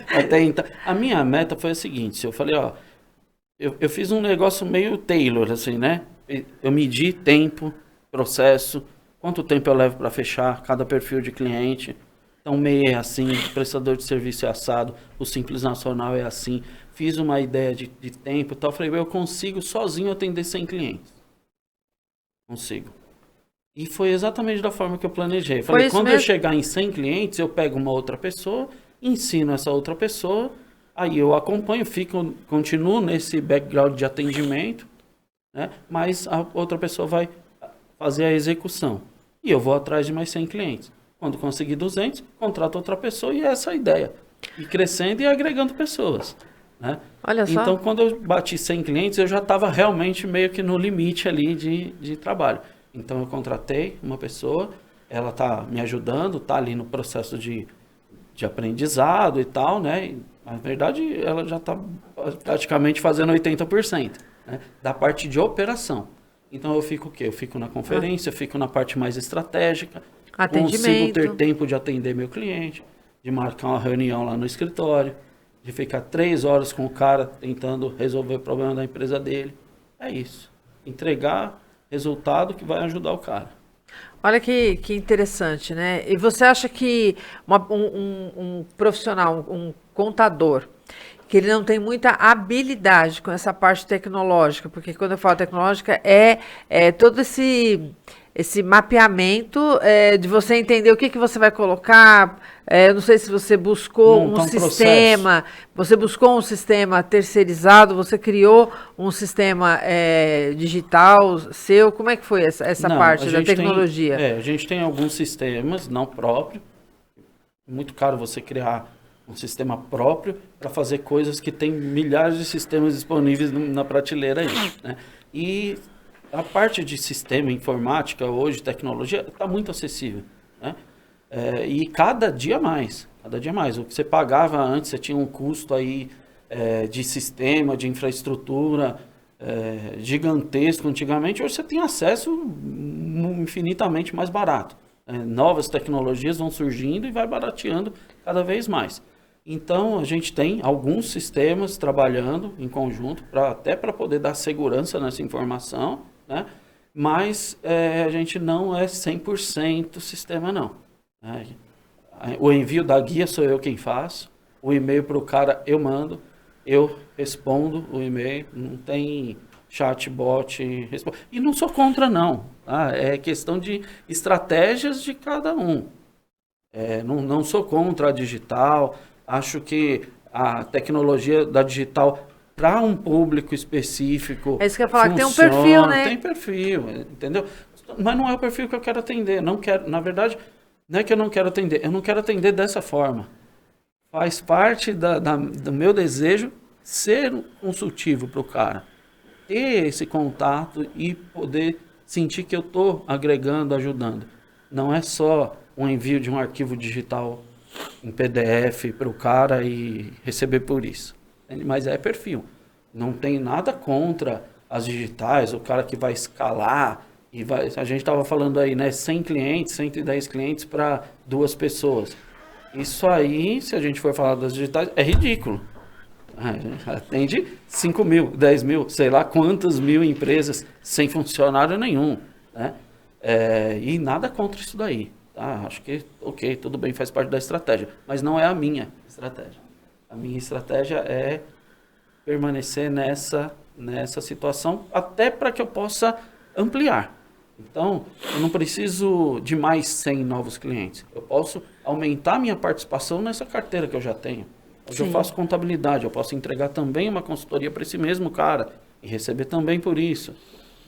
Até então, a minha meta foi a seguinte, eu falei, ó, eu fiz um negócio meio Taylor, assim, né? Eu medi tempo, processo, quanto tempo eu levo para fechar cada perfil de cliente. Então, MEI é assim, prestador de serviço é assado, o Simples Nacional é assim. Fiz uma ideia de tempo e tal. Falei, eu consigo sozinho atender 100 clientes. Consigo. E foi exatamente da forma que eu planejei. Falei, quando eu chegar em 100 clientes, eu pego uma outra pessoa, ensino essa outra pessoa, aí eu acompanho, continuo nesse background de atendimento, né? Mas a outra pessoa vai fazer a execução. E eu vou atrás de mais 100 clientes. Quando conseguir 200, contrato outra pessoa e essa é a ideia. E crescendo e agregando pessoas, né? Olha só. Então, quando eu bati 100 clientes, eu já estava realmente meio que no limite ali de trabalho. Então, eu contratei uma pessoa, ela está me ajudando, está ali no processo de aprendizado e tal, né? E, na verdade, ela já está praticamente fazendo 80%, né? Da parte de operação. Então, eu fico o quê? Eu fico na conferência, eu fico na parte mais estratégica, consigo ter tempo de atender meu cliente, de marcar uma reunião lá no escritório, de ficar 3 horas com o cara tentando resolver o problema da empresa dele. É isso. Entregar resultado que vai ajudar o cara. Olha que interessante, né? E você acha que um profissional, um contador, que ele não tem muita habilidade com essa parte tecnológica, porque quando eu falo tecnológica é todo esse mapeamento de você entender o que você vai colocar. Eu não sei se você buscou um sistema, você buscou um sistema terceirizado, você criou um sistema digital seu. Como é que foi essa parte da tecnologia? A gente tem alguns sistemas, não próprios. Muito caro você criar um sistema próprio para fazer coisas que tem milhares de sistemas disponíveis na prateleira aí, né? E a parte de sistema, informática, hoje, tecnologia, está muito acessível, né? E cada dia mais. O que você pagava antes, você tinha um custo aí de sistema, de infraestrutura gigantesco antigamente, hoje você tem acesso infinitamente mais barato. Novas tecnologias vão surgindo e vai barateando cada vez mais. Então, a gente tem alguns sistemas trabalhando em conjunto, até para poder dar segurança nessa informação, né? Mas a gente não é 100% sistema, não. O envio da guia sou eu quem faço, o e-mail para o cara eu mando, eu respondo o e-mail, não tem chatbot, e não sou contra, não. É questão de estratégias de cada um. Não sou contra a digital. Acho que a tecnologia da digital para um público específico. É isso que eu ia falar, que tem um perfil, né? Tem perfil, entendeu? Mas não é o perfil que eu quero atender. Não quero, na verdade, não é que eu não quero atender, eu não quero atender dessa forma. Faz parte do meu desejo ser consultivo para o cara. Ter esse contato e poder sentir que eu estou agregando, ajudando. Não é só um envio de um arquivo digital em PDF para o cara e receber por isso. Mas é perfil. Não tem nada contra as digitais, o cara que vai escalar. A gente estava falando aí, né? 100 clientes, 110 clientes para 2 pessoas. Isso aí, se a gente for falar das digitais, é ridículo. Atende 5 mil, 10 mil, sei lá quantas mil empresas sem funcionário nenhum, né? E nada contra isso daí. Acho que, ok, tudo bem, faz parte da estratégia, mas não é a minha estratégia. A minha estratégia é permanecer nessa situação, até para que eu possa ampliar. Então, eu não preciso de mais 100 novos clientes. Eu posso aumentar minha participação nessa carteira que eu já tenho. Hoje eu faço contabilidade, eu posso entregar também uma consultoria para esse mesmo cara e receber também por isso.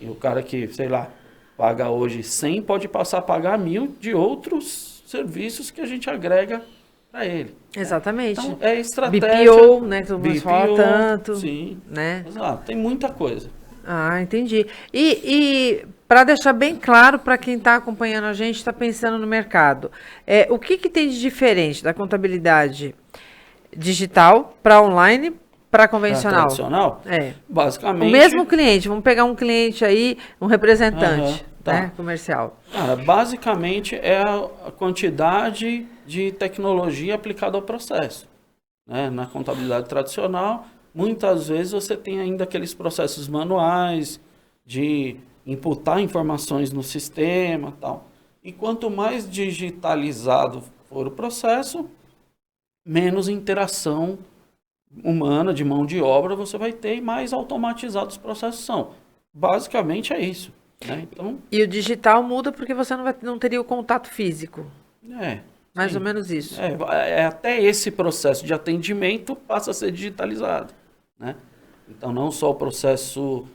E o cara que, sei lá, paga hoje 100, pode passar a pagar 1.000 de outros serviços que a gente agrega para ele. Exatamente. Então, é estratégia. BPO, né? Que não fala tanto. Sim. Né? Exato, tem muita coisa. Entendi. E para deixar bem claro para quem está acompanhando a gente, está pensando no mercado, o que tem de diferente da contabilidade digital para online, para convencional? Tradicional? Basicamente. O mesmo cliente, vamos pegar um cliente aí, um representante. Tá. né, comercial? Basicamente é a quantidade de tecnologia aplicada ao processo. Né? Na contabilidade tradicional, muitas vezes você tem ainda aqueles processos manuais de imputar informações no sistema, tal. E quanto mais digitalizado for o processo, menos interação humana de mão de obra você vai ter e mais automatizados os processos são. Basicamente é isso. Né? Então, E o digital muda porque você não teria o contato físico. Mais sim. ou menos isso. Até esse processo de atendimento passa a ser digitalizado. Né? Então, não só o processo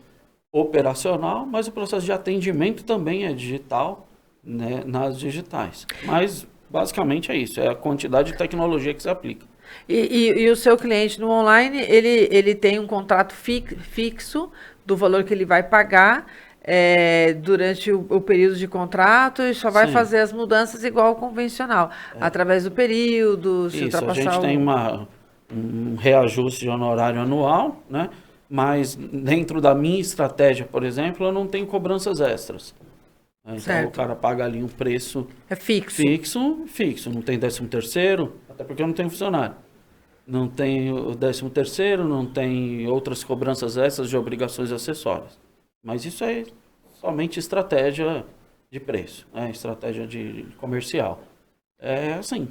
operacional, mas o processo de atendimento também é digital, né, nas digitais. Mas, basicamente, é isso. É a quantidade de tecnologia que se aplica. E o seu cliente no online, ele tem um contrato fixo do valor que ele vai pagar durante o período de contrato e só vai Sim. fazer as mudanças igual ao convencional, através do período, se Isso, a ultrapassar gente tem um reajuste de honorário anual, né? Mas dentro da minha estratégia, por exemplo, eu não tenho cobranças extras. Então Certo. o cara paga ali um preço É fixo. fixo. Não tem 13º, até porque eu não tenho funcionário. Não tem o 13º, não tem outras cobranças extras de obrigações acessórias. Mas isso é somente estratégia de preço, né? Estratégia de comercial. É assim.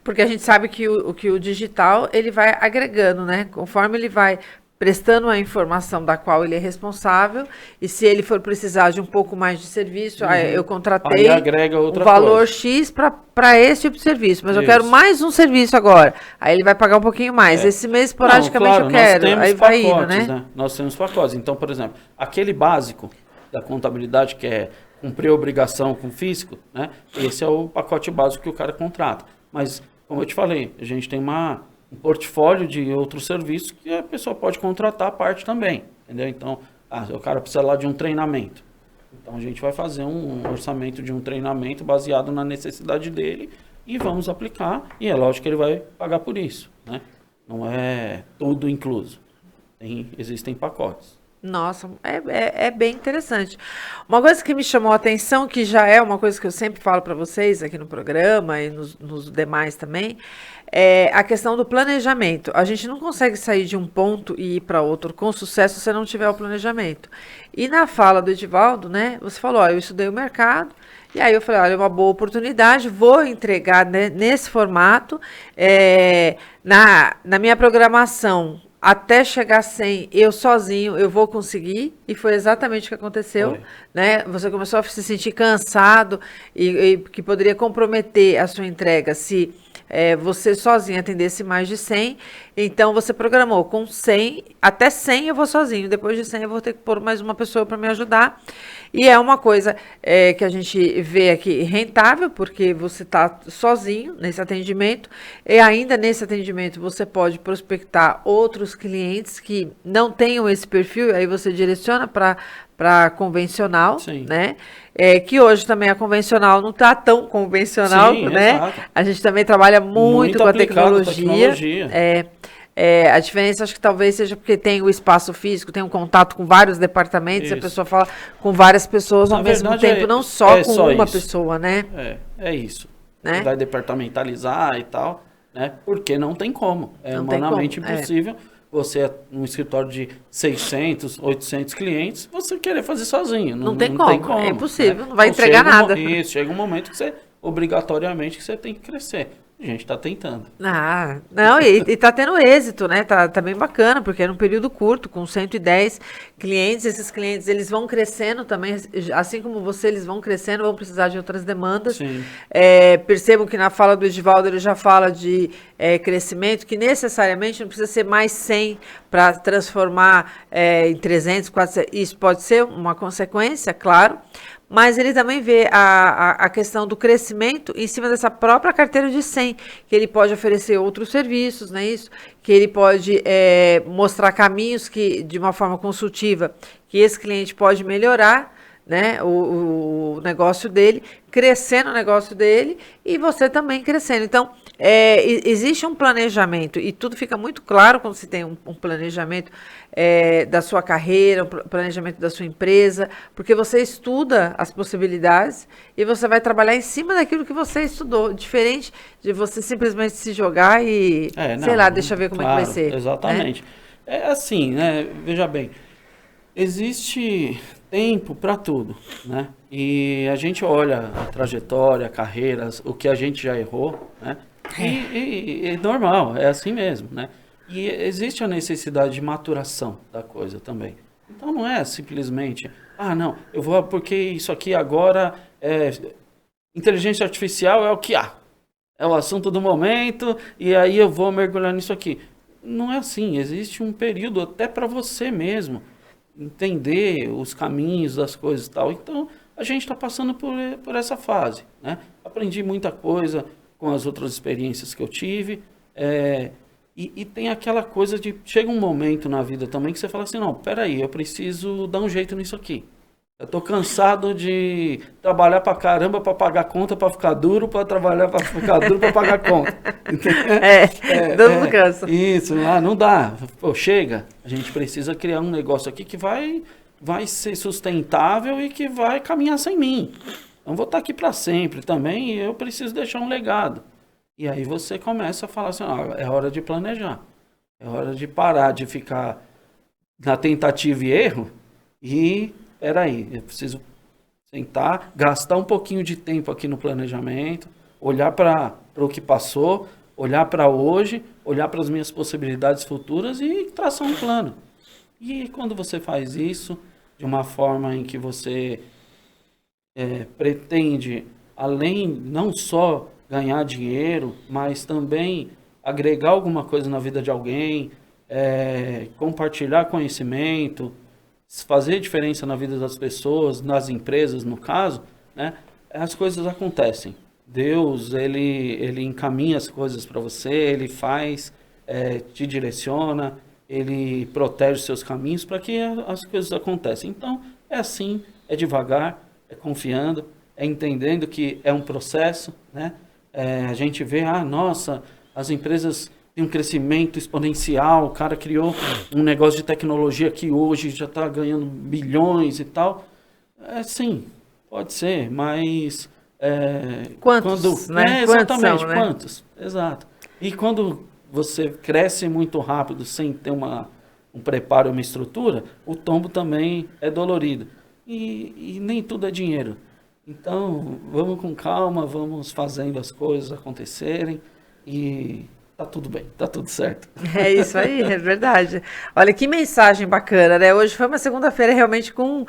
Porque a gente sabe que o digital, ele vai agregando, né? Conforme ele vai prestando a informação da qual ele é responsável, e se ele for precisar de um pouco mais de serviço, eu contratei Aí agrega outra um valor coisa. X para esse tipo de serviço, mas eu Isso. quero mais um serviço agora. Aí ele vai pagar um pouquinho mais. Esse mês, esporadicamente, eu quero. Nós temos Aí vai pacotes, indo, né? Nós temos pacotes. Então, por exemplo, aquele básico da contabilidade, que é cumprir a obrigação com o físico, né? Esse é o pacote básico que o cara contrata. Mas, como eu te falei, a gente tem um portfólio de outros serviços que a pessoa pode contratar a parte também, entendeu? Então, o cara precisa lá de um treinamento. Então, a gente vai fazer um orçamento de um treinamento baseado na necessidade dele e vamos aplicar. E é lógico que ele vai pagar por isso, né? Não é tudo incluso. Existem pacotes. Nossa, é bem interessante. Uma coisa que me chamou a atenção, que já é uma coisa que eu sempre falo para vocês aqui no programa e nos demais também, é a questão do planejamento. A gente não consegue sair de um ponto e ir para outro com sucesso se não tiver o planejamento. E na fala do Edivaldo, né, você falou, eu estudei o mercado, e aí eu falei, olha, é uma boa oportunidade, vou entregar, né, nesse formato, na minha programação. Até chegar a 100, eu sozinho, eu vou conseguir. E foi exatamente o que aconteceu. Né? Você começou a se sentir cansado e que poderia comprometer a sua entrega se você sozinho atendesse mais de 100. Então, você programou com 100, até 100 eu vou sozinho. Depois de 100 eu vou ter que pôr mais uma pessoa para me ajudar. E é uma coisa que a gente vê aqui rentável, porque você está sozinho nesse atendimento. E ainda nesse atendimento você pode prospectar outros clientes que não tenham esse perfil, aí você direciona para convencional, Sim. Né? Que hoje também a convencional não está tão convencional, Sim, né? exato. A gente também trabalha muito com a tecnologia. A diferença acho que talvez seja porque tem o espaço físico, tem um contato com vários departamentos, Isso. a pessoa fala com várias pessoas ao mesmo tempo, não só com uma pessoa, né? É isso. Né? Vai departamentalizar e tal, né? Porque não tem como. É Não humanamente tem como, impossível. Você, num escritório de 600, 800 clientes, você querer fazer sozinho. Não tem como, é impossível, né? não vai entregar nada. Chega um momento que você, obrigatoriamente, que você tem que crescer. A gente está tentando. Não, e está tendo êxito, né? Tá bem bacana, porque é num período curto, com 110 clientes, esses clientes eles vão crescendo também, assim como você, eles vão crescendo, vão precisar de outras demandas. Sim. Percebam que na fala do Edivaldo ele já fala de crescimento, que necessariamente não precisa ser mais 100 para transformar em 300, 400, isso pode ser uma consequência, claro. Mas ele também vê a questão do crescimento em cima dessa própria carteira de 100, que ele pode oferecer outros serviços, não é isso? Que ele pode mostrar caminhos que, de uma forma consultiva, que esse cliente pode melhorar, né, o negócio dele, crescendo o negócio dele e você também crescendo. Então, existe um planejamento, e tudo fica muito claro quando se tem um planejamento da sua carreira, um planejamento da sua empresa, porque você estuda as possibilidades e você vai trabalhar em cima daquilo que você estudou, diferente de você simplesmente se jogar e, sei lá, deixa eu ver como é que vai ser. Exatamente. É assim, né? Veja bem, existe tempo para tudo, né? E a gente olha a trajetória, a carreira, o que a gente já errou, né? E é normal, é assim mesmo, né? E existe a necessidade de maturação da coisa também. Então não é simplesmente, não, eu vou porque isso aqui agora inteligência artificial é o que há. É o assunto do momento e aí eu vou mergulhar nisso aqui. Não é assim, existe um período até para você mesmo entender os caminhos das coisas e tal. Então, a gente está passando por essa fase, né? Aprendi muita coisa com as outras experiências que eu tive, e tem aquela coisa de... Chega um momento na vida também que você fala assim, não, peraí, eu preciso dar um jeito nisso aqui. Eu tô cansado de trabalhar pra caramba pra pagar conta, pra ficar duro, pra trabalhar pra ficar duro, pra pagar conta. Todo mundo cansa. Isso, não dá. Pô, chega. A gente precisa criar um negócio aqui que vai ser sustentável e que vai caminhar sem mim. Não vou estar aqui pra sempre também e eu preciso deixar um legado. E aí você começa a falar assim, é hora de planejar. É hora de parar de ficar na tentativa e erro e... Peraí, eu preciso sentar, gastar um pouquinho de tempo aqui no planejamento, olhar para o que passou, olhar para hoje, olhar para as minhas possibilidades futuras e traçar um plano. E quando você faz isso de uma forma em que você pretende, além não só ganhar dinheiro, mas também agregar alguma coisa na vida de alguém, compartilhar conhecimento, fazer diferença na vida das pessoas, nas empresas, no caso, né? As coisas acontecem. Deus, ele encaminha as coisas para você, ele faz, te direciona, ele protege os seus caminhos para que as coisas aconteçam. Então, é assim, é devagar, é confiando, é entendendo que é um processo, né? A gente vê, nossa, as empresas... um crescimento exponencial, o cara criou um negócio de tecnologia que hoje já está ganhando bilhões e tal. Sim, pode ser, mas... quantos, né? Exatamente, quantos, né? quantos, exato. E quando você cresce muito rápido, sem ter um preparo, uma estrutura, o tombo também é dolorido. E nem tudo é dinheiro. Então, vamos com calma, vamos fazendo as coisas acontecerem e... Tá tudo bem, tá tudo certo. É isso aí, é verdade. Olha, que mensagem bacana, né? Hoje foi uma segunda-feira realmente com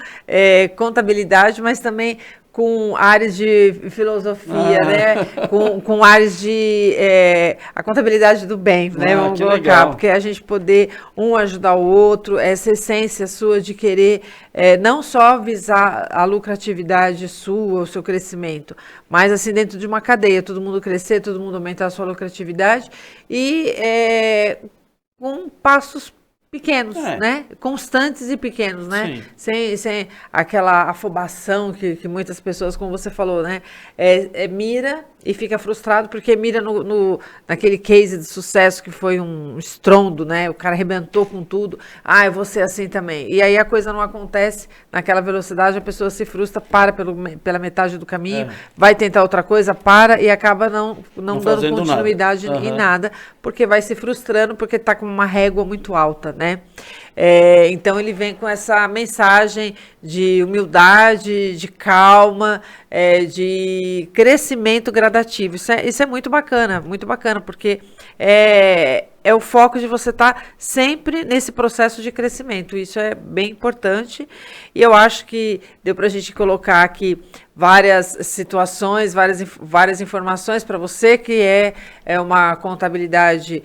contabilidade, mas também com áreas de filosofia, né? Com áreas de a contabilidade do bem, né? Vamos colocar, legal. Porque a gente poder um ajudar o outro, essa essência sua de querer não só visar a lucratividade sua, o seu crescimento, mas assim dentro de uma cadeia, todo mundo crescer, todo mundo aumentar a sua lucratividade e com passos pequenos, né? Constantes e pequenos, né? Sem aquela afobação que muitas pessoas, como você falou, né? Mira e fica frustrado porque mira naquele case de sucesso que foi um estrondo, né? O cara arrebentou com tudo. Eu vou ser assim também. E aí a coisa não acontece naquela velocidade, a pessoa se frustra, para pela metade do caminho, vai tentar outra coisa, para e acaba não dando continuidade em nada, porque vai se frustrando, porque está com uma régua muito alta, né? Então ele vem com essa mensagem de humildade, de calma, de crescimento gradativo. Isso é muito bacana, porque é o foco de você estar sempre nesse processo de crescimento. Isso é bem importante e eu acho que deu para a gente colocar aqui várias situações, várias informações para você que é uma contabilidade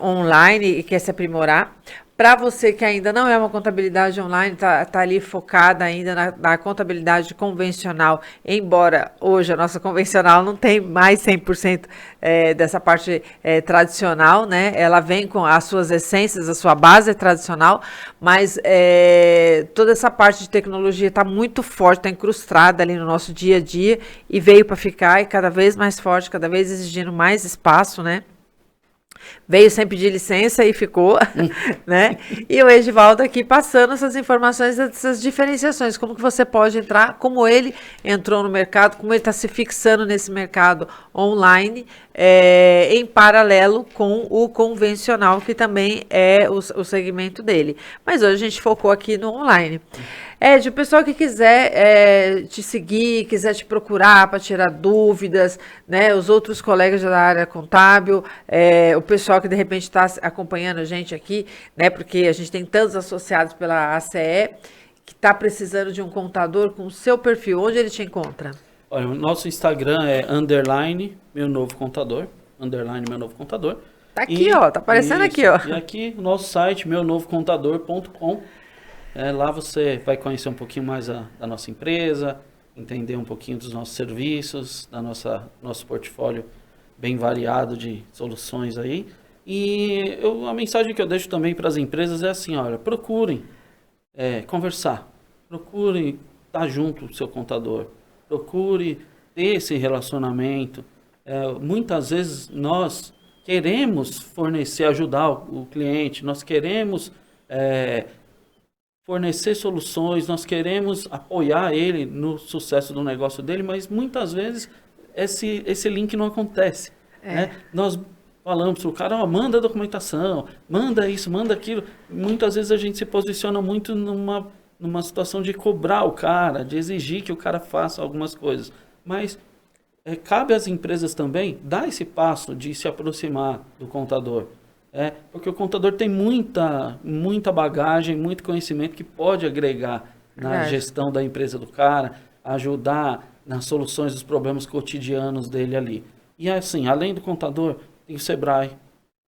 online e quer se aprimorar. Para você que ainda não é uma contabilidade online, tá ali focada ainda na contabilidade convencional, embora hoje a nossa convencional não tem mais 100% dessa parte tradicional, né? Ela vem com as suas essências, a sua base é tradicional, mas toda essa parte de tecnologia está muito forte, está incrustada ali no nosso dia a dia e veio para ficar e cada vez mais forte, cada vez exigindo mais espaço, né? Veio sem pedir licença e ficou, né? E o Edivaldo aqui passando essas informações, essas diferenciações, como que você pode entrar, como ele entrou no mercado, como ele está se fixando nesse mercado online, em paralelo com o convencional, que também é o segmento dele. Mas hoje a gente focou aqui no online. Ed, o pessoal que quiser te seguir, quiser te procurar para tirar dúvidas, né? Os outros colegas da área contábil, o pessoal que de repente está acompanhando a gente aqui, né? Porque a gente tem tantos associados pela ACE que está precisando de um contador com o seu perfil. Onde ele te encontra? Olha, o nosso Instagram é _ meu novo contador, _ meu novo contador. Tá aqui, ó, tá aparecendo aqui, ó. E aqui o nosso site, meunovocontador.com. Lá você vai conhecer um pouquinho mais da nossa empresa, entender um pouquinho dos nossos serviços, nosso portfólio bem variado de soluções aí. E a mensagem que eu deixo também para as empresas é assim, olha, procurem conversar, procurem estar junto do seu contador, procure ter esse relacionamento. Muitas vezes nós queremos fornecer, ajudar o cliente, nós queremos fornecer soluções, nós queremos apoiar ele no sucesso do negócio dele, mas muitas vezes esse link não acontece. Né? Nós falamos para o cara, manda a documentação, manda isso, manda aquilo. Muitas vezes a gente se posiciona muito numa situação de cobrar o cara, de exigir que o cara faça algumas coisas. Mas cabe às empresas também dar esse passo de se aproximar do contador. Porque o contador tem muita bagagem, muito conhecimento que pode agregar na gestão da empresa do cara, ajudar nas soluções dos problemas cotidianos dele ali. E assim, além do contador, tem o Sebrae,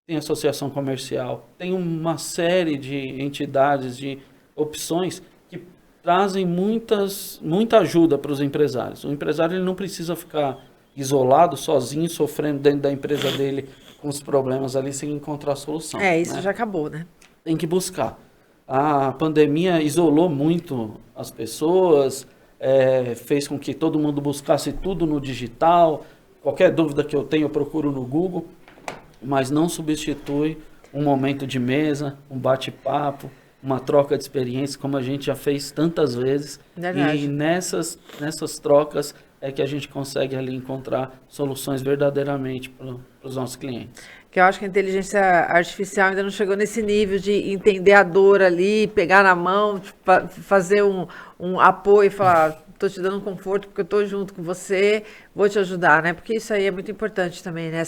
tem a associação comercial, tem uma série de entidades, de opções que trazem muita ajuda para os empresários. O empresário ele não precisa ficar isolado, sozinho, sofrendo dentro da empresa dele com os problemas ali sem encontrar solução. Isso, né? Já acabou, né? Tem que buscar. A pandemia isolou muito as pessoas, fez com que todo mundo buscasse tudo no digital. Qualquer dúvida que eu tenho, eu procuro no Google, mas não substitui um momento de mesa, um bate-papo, uma troca de experiência, como a gente já fez tantas vezes. Verdade. E nessas trocas é que a gente consegue ali encontrar soluções verdadeiramente para os nossos clientes. Que eu acho que a inteligência artificial ainda não chegou nesse nível de entender a dor ali, pegar na mão, fazer um apoio e falar, estou te dando um conforto porque eu estou junto com você, vou te ajudar, né? Porque isso aí é muito importante também, né?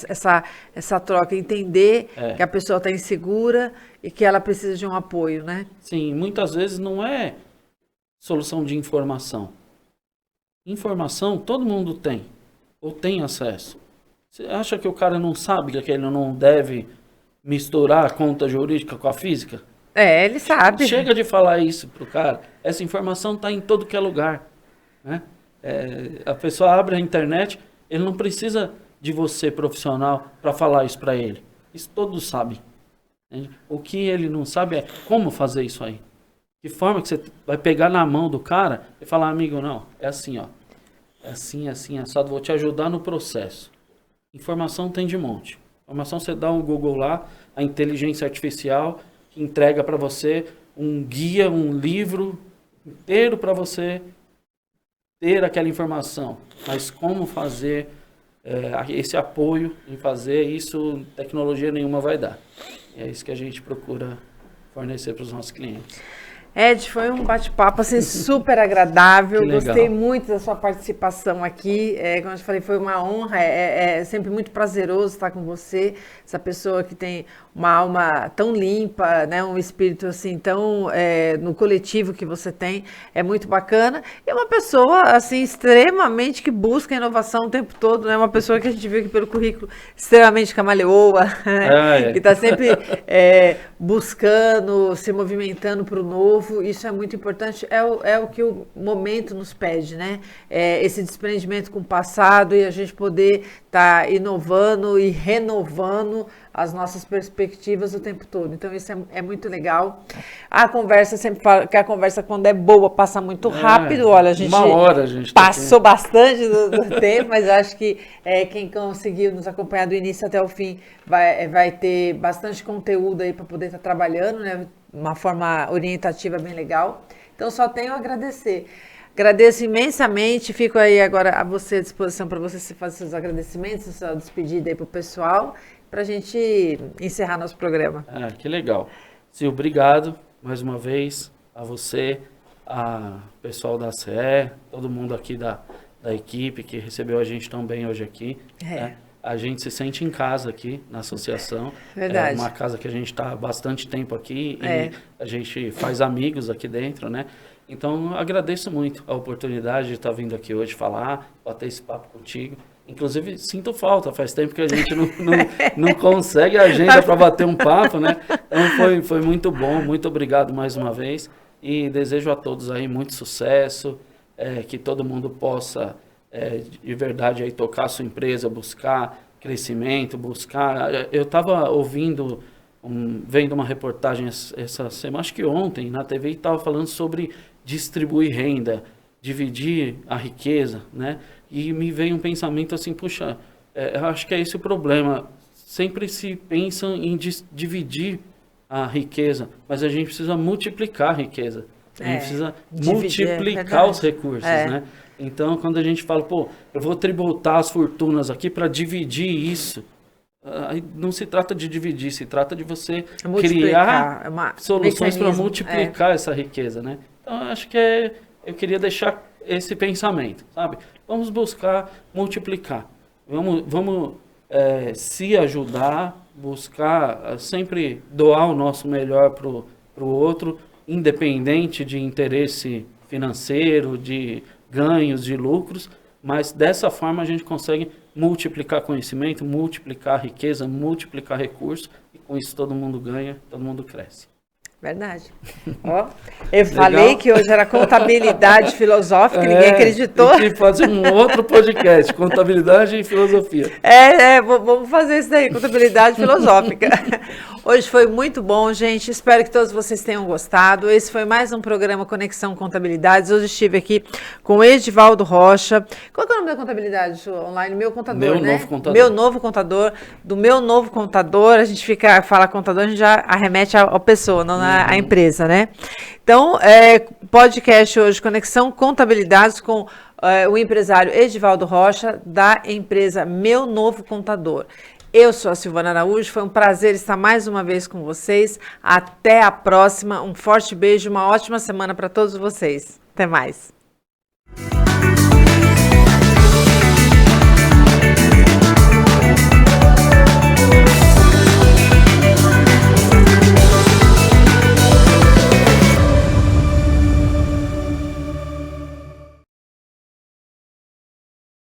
Essa troca, entender que a pessoa está insegura e que ela precisa de um apoio, né? Sim, muitas vezes não é solução de informação. Informação todo mundo tem, ou tem acesso. Você acha que o cara não sabe que ele não deve misturar a conta jurídica com a física? Ele sabe. Chega de falar isso pro cara. Essa informação está em todo que é lugar. Né? A pessoa abre a internet, ele não precisa de você, profissional, para falar isso para ele. Isso todos sabem. Entende? O que ele não sabe é como fazer isso aí. De forma que você vai pegar na mão do cara e falar, amigo, não, é assim, ó. É assim, assado, vou te ajudar no processo. Informação tem de monte. Informação você dá um Google lá, a inteligência artificial que entrega para você um guia, um livro inteiro para você ter aquela informação. Mas como fazer esse apoio em fazer isso, tecnologia nenhuma vai dar. É isso que a gente procura fornecer para os nossos clientes. Ed, foi um bate-papo assim, super agradável. Que legal. Gostei muito da sua participação aqui. Como eu te falei, foi uma honra. É sempre muito prazeroso estar com você, essa pessoa que tem uma alma tão limpa, né? Um espírito assim tão no coletivo que você tem. É muito bacana. E é uma pessoa assim extremamente que busca inovação o tempo todo, né? Uma pessoa que a gente viu aqui pelo currículo extremamente camaleoa, né? Que está sempre buscando, se movimentando para o novo. Isso é muito importante, é o que o momento nos pede, né? Esse desprendimento com o passado e a gente poder estar inovando e renovando as nossas perspectivas o tempo todo. Então, isso é muito legal. A conversa, sempre falo que a conversa, quando é boa, passa muito rápido. Olha, a gente uma hora a gente passou bastante do tempo, mas acho que quem conseguiu nos acompanhar do início até o fim vai ter bastante conteúdo aí para poder estar trabalhando, né? Uma forma orientativa bem legal. Então, só tenho a agradecer. Agradeço imensamente, fico aí agora à disposição para você fazer seus agradecimentos, sua despedida aí para o pessoal, para a gente encerrar nosso programa. Que legal. Sil, obrigado mais uma vez a você, a pessoal da CE, todo mundo aqui da equipe que recebeu a gente tão bem hoje aqui. Né? A gente se sente em casa aqui na associação. Verdade. É uma casa que a gente está há bastante tempo aqui e a gente faz amigos aqui dentro, né? Então, agradeço muito a oportunidade de estar vindo aqui hoje falar, bater esse papo contigo. Inclusive, sinto falta, faz tempo que a gente não consegue agenda para bater um papo, né? Então, foi muito bom, muito obrigado mais uma vez. E desejo a todos aí muito sucesso, que todo mundo possa... de verdade aí tocar a sua empresa, buscar crescimento, eu estava vendo uma reportagem essa semana, acho que ontem na TV, e estava falando sobre distribuir renda, dividir a riqueza, né? E me veio um pensamento assim, puxa, eu acho que é esse o problema, sempre se pensa em dividir a riqueza, mas a gente precisa multiplicar a riqueza, a gente precisa multiplicar os recursos, né? Então, quando a gente fala, eu vou tributar as fortunas aqui para dividir isso, aí não se trata de dividir, se trata de você criar soluções para multiplicar essa riqueza, né? Então, acho que eu queria deixar esse pensamento, sabe? Vamos buscar multiplicar, vamos se ajudar, buscar sempre doar o nosso melhor para o outro, independente de interesse financeiro, de ganhos, de lucros, mas dessa forma a gente consegue multiplicar conhecimento, multiplicar riqueza, multiplicar recursos, e com isso todo mundo ganha, todo mundo cresce. Verdade. Eu falei que hoje era contabilidade filosófica, ninguém acreditou. Tem que fazer um outro podcast, contabilidade e filosofia. Vamos fazer isso daí, contabilidade filosófica. Hoje foi muito bom, gente. Espero que todos vocês tenham gostado. Esse foi mais um programa Conexão Contabilidades. Hoje estive aqui com o Edivaldo Rocha. Qual é o nome da contabilidade online? Meu contador, né? Novo contador. Meu novo contador. Do meu novo contador, a gente fala contador, a gente já arremete à pessoa, não à empresa, né? Então, podcast hoje, Conexão Contabilidades com o empresário Edivaldo Rocha, da empresa Meu Novo Contador. Eu sou a Silvana Araújo, foi um prazer estar mais uma vez com vocês. Até a próxima, um forte beijo, uma ótima semana para todos vocês. Até mais.